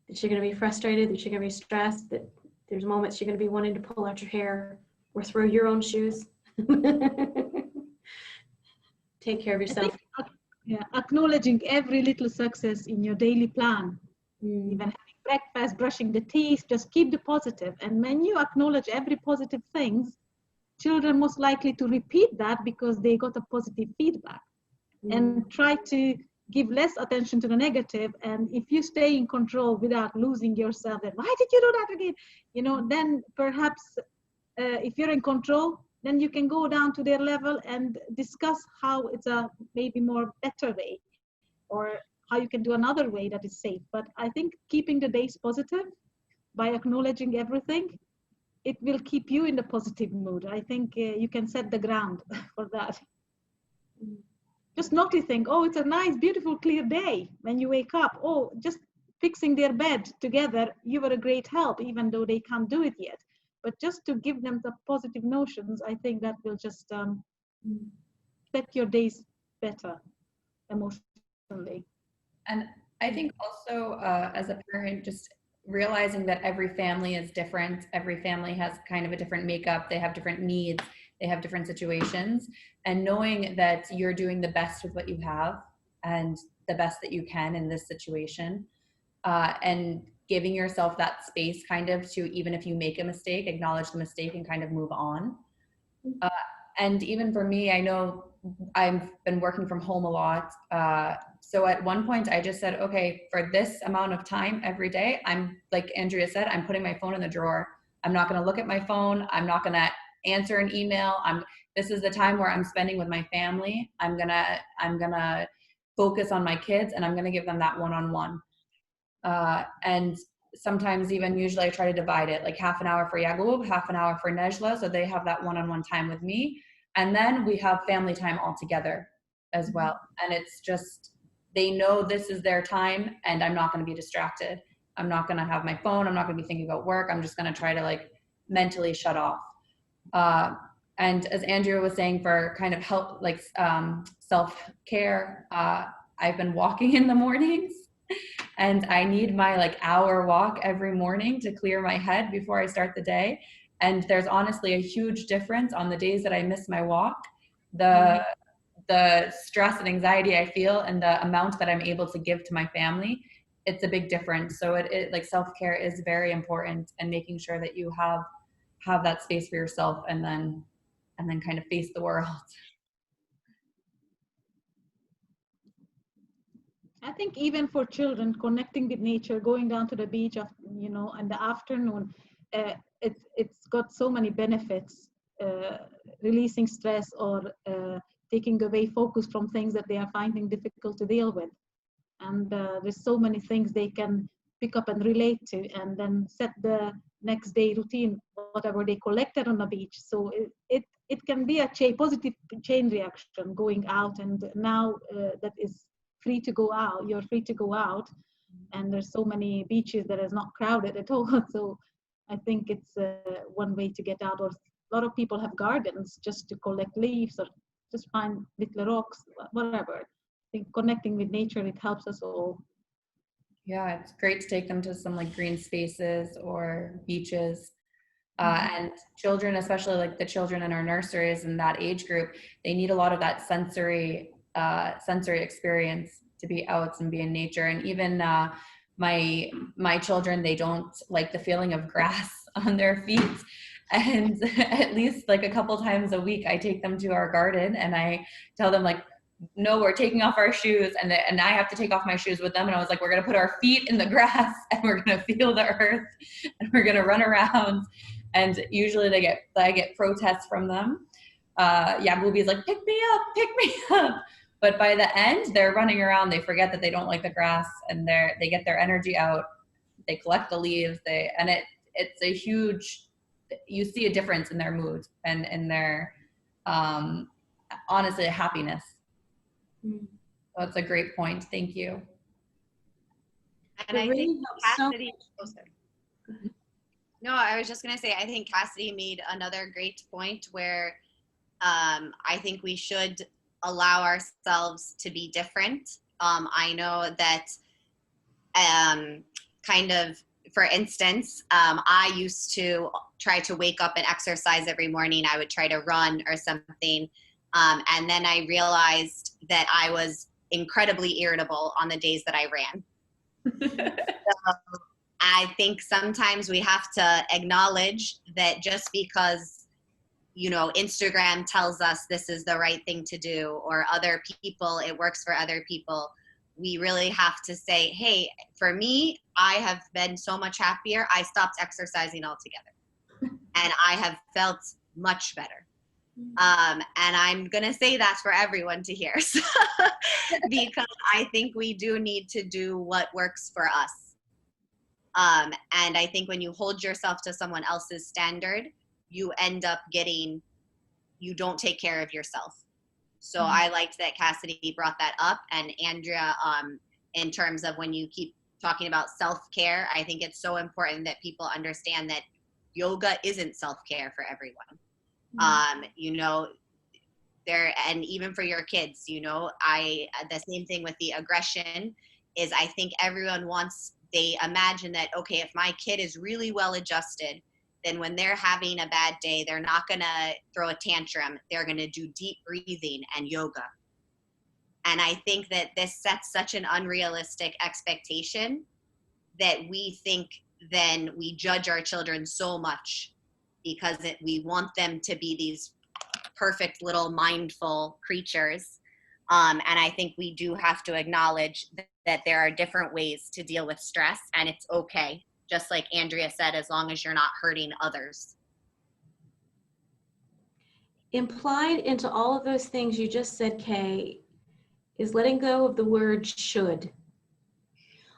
that you're going to be frustrated, that you're going to be stressed, that there's moments you're going to be wanting to pull out your hair or throw your own shoes. Take care of yourself. Yeah, acknowledging every little success in your daily plan, even having breakfast, brushing the teeth, just keep the positive. And when you acknowledge every positive things, children most likely to repeat that because they got a positive feedback. And try to give less attention to the negative. And if you stay in control without losing yourself, then why did you do that again? You know, then perhaps if you're in control, then you can go down to their level and discuss how it's a maybe more better way, or how you can do another way that is safe. But I think keeping the days positive by acknowledging everything, it will keep you in the positive mood. I think you can set the ground for that. Just noticing, oh, it's a nice, beautiful, clear day. When you wake up, oh, just fixing their bed together, you were a great help, even though they can't do it yet. But just to give them the positive notions, I think that will just set your days better emotionally. And I think also as a parent, just realizing that every family is different. Every family has kind of a different makeup. They have different needs. They have different situations. And knowing that you're doing the best with what you have and the best that you can in this situation. And giving yourself that space kind of to, even if you make a mistake, acknowledge the mistake and kind of move on. And even for me, I know I've been working from home a lot. So at one point I just said, okay, for this amount of time every day, I'm, like Andrea said, I'm putting my phone in the drawer. I'm not going to look at my phone. I'm not going to answer an email. This is the time where I'm spending with my family. I'm gonna focus on my kids, and I'm gonna give them that one-on-one. And sometimes even usually I try to divide it, like half an hour for Yaqub, half an hour for Nejla, so they have that one-on-one time with me. And then we have family time all together as well. And it's just, they know this is their time, and I'm not going to be distracted. I'm not going to have my phone. I'm not going to be thinking about work. I'm just going to try to like mentally shut off. And as Andrea was saying, for kind of help, like self-care, I've been walking in the mornings, and I need my like hour walk every morning to clear my head before I start the day. And there's honestly a huge difference on the days that I miss my walk. The stress and anxiety I feel, and the amount that I'm able to give to my family, it's a big difference. So it like self-care is very important, and making sure that you have that space for yourself, and then kind of face the world. I think even for children, connecting with nature, going down to the beach, in the afternoon, it's got so many benefits, releasing stress, or taking away focus from things that they are finding difficult to deal with. And there's so many things they can pick up and relate to, and then set the next day routine, whatever they collected on the beach. So it can be a positive chain reaction going out, and now that is free to go out, you're free to go out, and there's so many beaches that is not crowded at all. So I think it's one way to get out. Or a lot of people have gardens just to collect leaves, or just find little rocks, whatever. I think connecting with nature, it helps us all. Yeah, it's great to take them to some like green spaces or beaches. And children, especially like the children in our nurseries and that age group, they need a lot of that sensory experience to be out and be in nature. And even my children, they don't like the feeling of grass on their feet. And at least like a couple times a week, I take them to our garden, and I tell them like, no, we're taking off our shoes, and I have to take off my shoes with them. And I was like, we're gonna put our feet in the grass, and we're gonna feel the earth, and we're gonna run around. And usually I get protests from them. Yabubi's like, pick me up. But by the end, they're running around. They forget that they don't like the grass, and they get their energy out. They collect the leaves. It's a huge. You see a difference in their mood and in their, honestly, happiness. So that's a great point. Thank you. And I think Cassidy. No, I was just going to say, I think Cassidy made another great point where I think we should allow ourselves to be different. I know that kind of, for instance, I used to try to wake up and exercise every morning. I would try to run or something. And then I realized that I was incredibly irritable on the days that I ran. So I think sometimes we have to acknowledge that just because, Instagram tells us this is the right thing to do, or other people, it works for other people, we really have to say, hey, for me, I have been so much happier. I stopped exercising altogether, and I have felt much better. And I'm going to say that for everyone to hear, because I think we do need to do what works for us. And I think when you hold yourself to someone else's standard, you end up you don't take care of yourself. So I liked that Cassidy brought that up. And Andrea, in terms of when you keep talking about self-care, I think it's so important that people understand that yoga isn't self-care for everyone. And even for your kids, the same thing with the aggression is, I think everyone they imagine that, okay, if my kid is really well adjusted, then when they're having a bad day, they're not going to throw a tantrum. They're going to do deep breathing and yoga. And I think that this sets such an unrealistic expectation that we think then we judge our children so much because we want them to be these perfect little mindful creatures. And I think we do have to acknowledge that there are different ways to deal with stress, and it's okay. Just like Andrea said, as long as you're not hurting others. Implied into all of those things you just said, Kay, is letting go of the word should.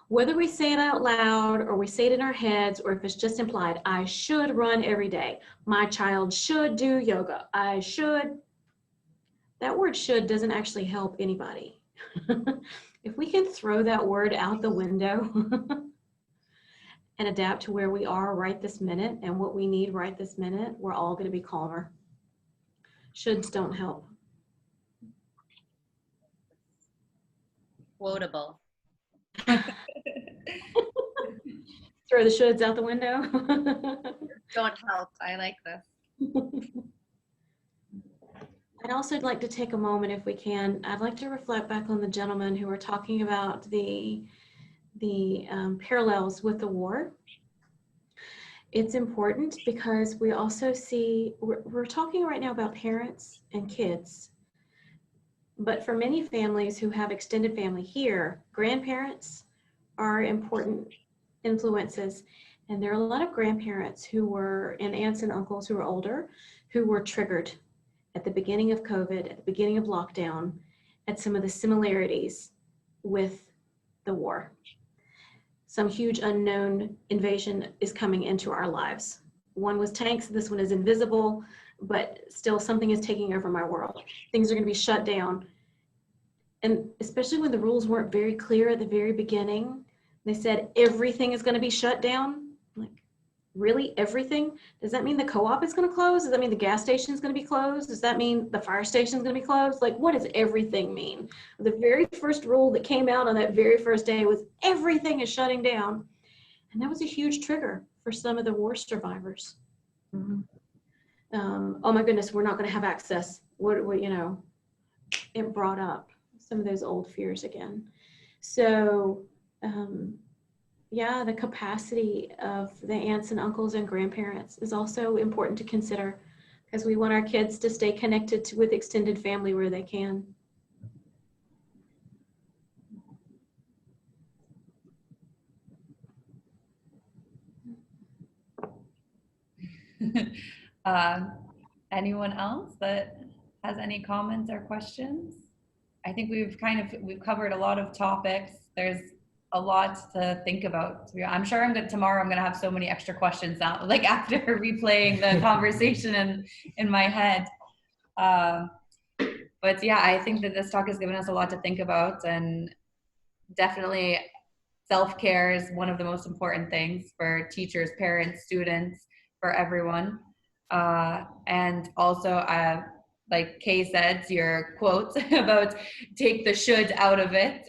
Whether we say it out loud or we say it in our heads, or if it's just implied, I should run every day. My child should do yoga. I should. That word should doesn't actually help anybody. If we can throw that word out the window and adapt to where we are right this minute and what we need right this minute, we're all going to be calmer. Shoulds don't help. Quotable. Throw the shoulds out the window. Don't help. I like this. I'd also like to take a moment, if we can. I'd like to reflect back on the gentlemen who were talking about the parallels with the war. It's important because we also see, we're talking right now about parents and kids, but for many families who have extended family here, grandparents are important influences. And there are a lot of grandparents who were, and aunts and uncles who are older, who were triggered at the beginning of COVID, at the beginning of lockdown, at some of the similarities with the war. Some huge unknown invasion is coming into our lives. One was tanks, this one is invisible, but still something is taking over my world. Things are going to be shut down. And especially when the rules weren't very clear at the very beginning, they said everything is going to be shut down. Like, really, everything? Does that mean the co-op is going to close? Does that mean the gas station is going to be closed? Does that mean the fire station is going to be closed? Like, what does everything mean? The very first rule that came out on that very first day was everything is shutting down. And that was a huge trigger for some of the war survivors. Mm-hmm. Oh my goodness, we're not going to have access. What, you know, it brought up some of those old fears again. So, yeah, the capacity of the aunts and uncles and grandparents is also important to consider, because we want our kids to stay connected with extended family where they can. Anyone else that has any comments or questions? I think we've covered a lot of topics. There's a lot to think about. I'm sure tomorrow I'm gonna have so many extra questions now, like after replaying the conversation in my head. But yeah, I think that this talk has given us a lot to think about, and definitely self-care is one of the most important things for teachers, parents, students, for everyone. And also, like Kay said, your quote about take the should out of it,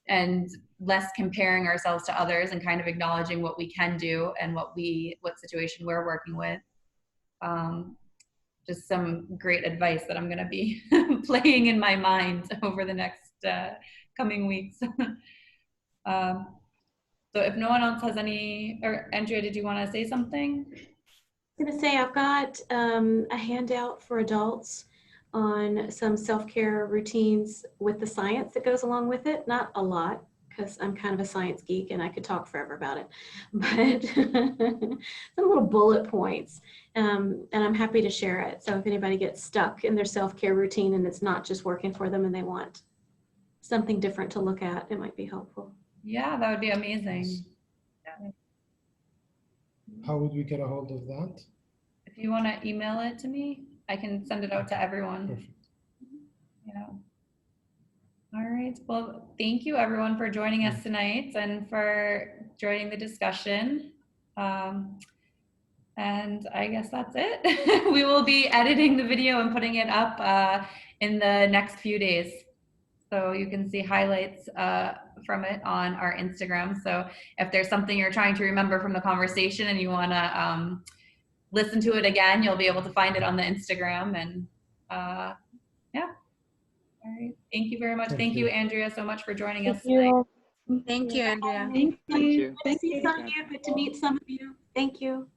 and less comparing ourselves to others and kind of acknowledging what we can do and what situation we're working with. Just some great advice that I'm going to be playing in my mind over the next coming weeks. So if no one else has any, or Andrea, did you want to say something? I'm going to say I've got a handout for adults on some self-care routines with the science that goes along with it. Not a lot, because I'm kind of a science geek and I could talk forever about it, but some little bullet points, and I'm happy to share it. So if anybody gets stuck in their self-care routine and it's not just working for them and they want something different to look at, it might be helpful. Yeah, that would be amazing. Yeah. How would we get a hold of that? If you want to email it to me, I can send it out to everyone. Perfect. Yeah. All right. Well, thank you everyone for joining us tonight and for joining the discussion. And I guess that's it. We will be editing the video and putting it up in the next few days. So you can see highlights from it on our Instagram. So if there's something you're trying to remember from the conversation and you want to listen to it again, you'll be able to find it on the Instagram. And yeah. All right. Thank you very much. Thank you, Andrea, so much for joining us tonight. Thank you, Andrea. Thank you. Good to see some of you. Good to meet some of you. Thank you.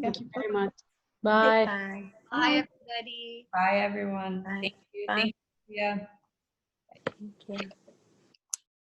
Thank you very much. Bye. Bye. Bye, everybody. Bye, everyone. Bye. Thank you. Bye. Thank you. Yeah. Thank you.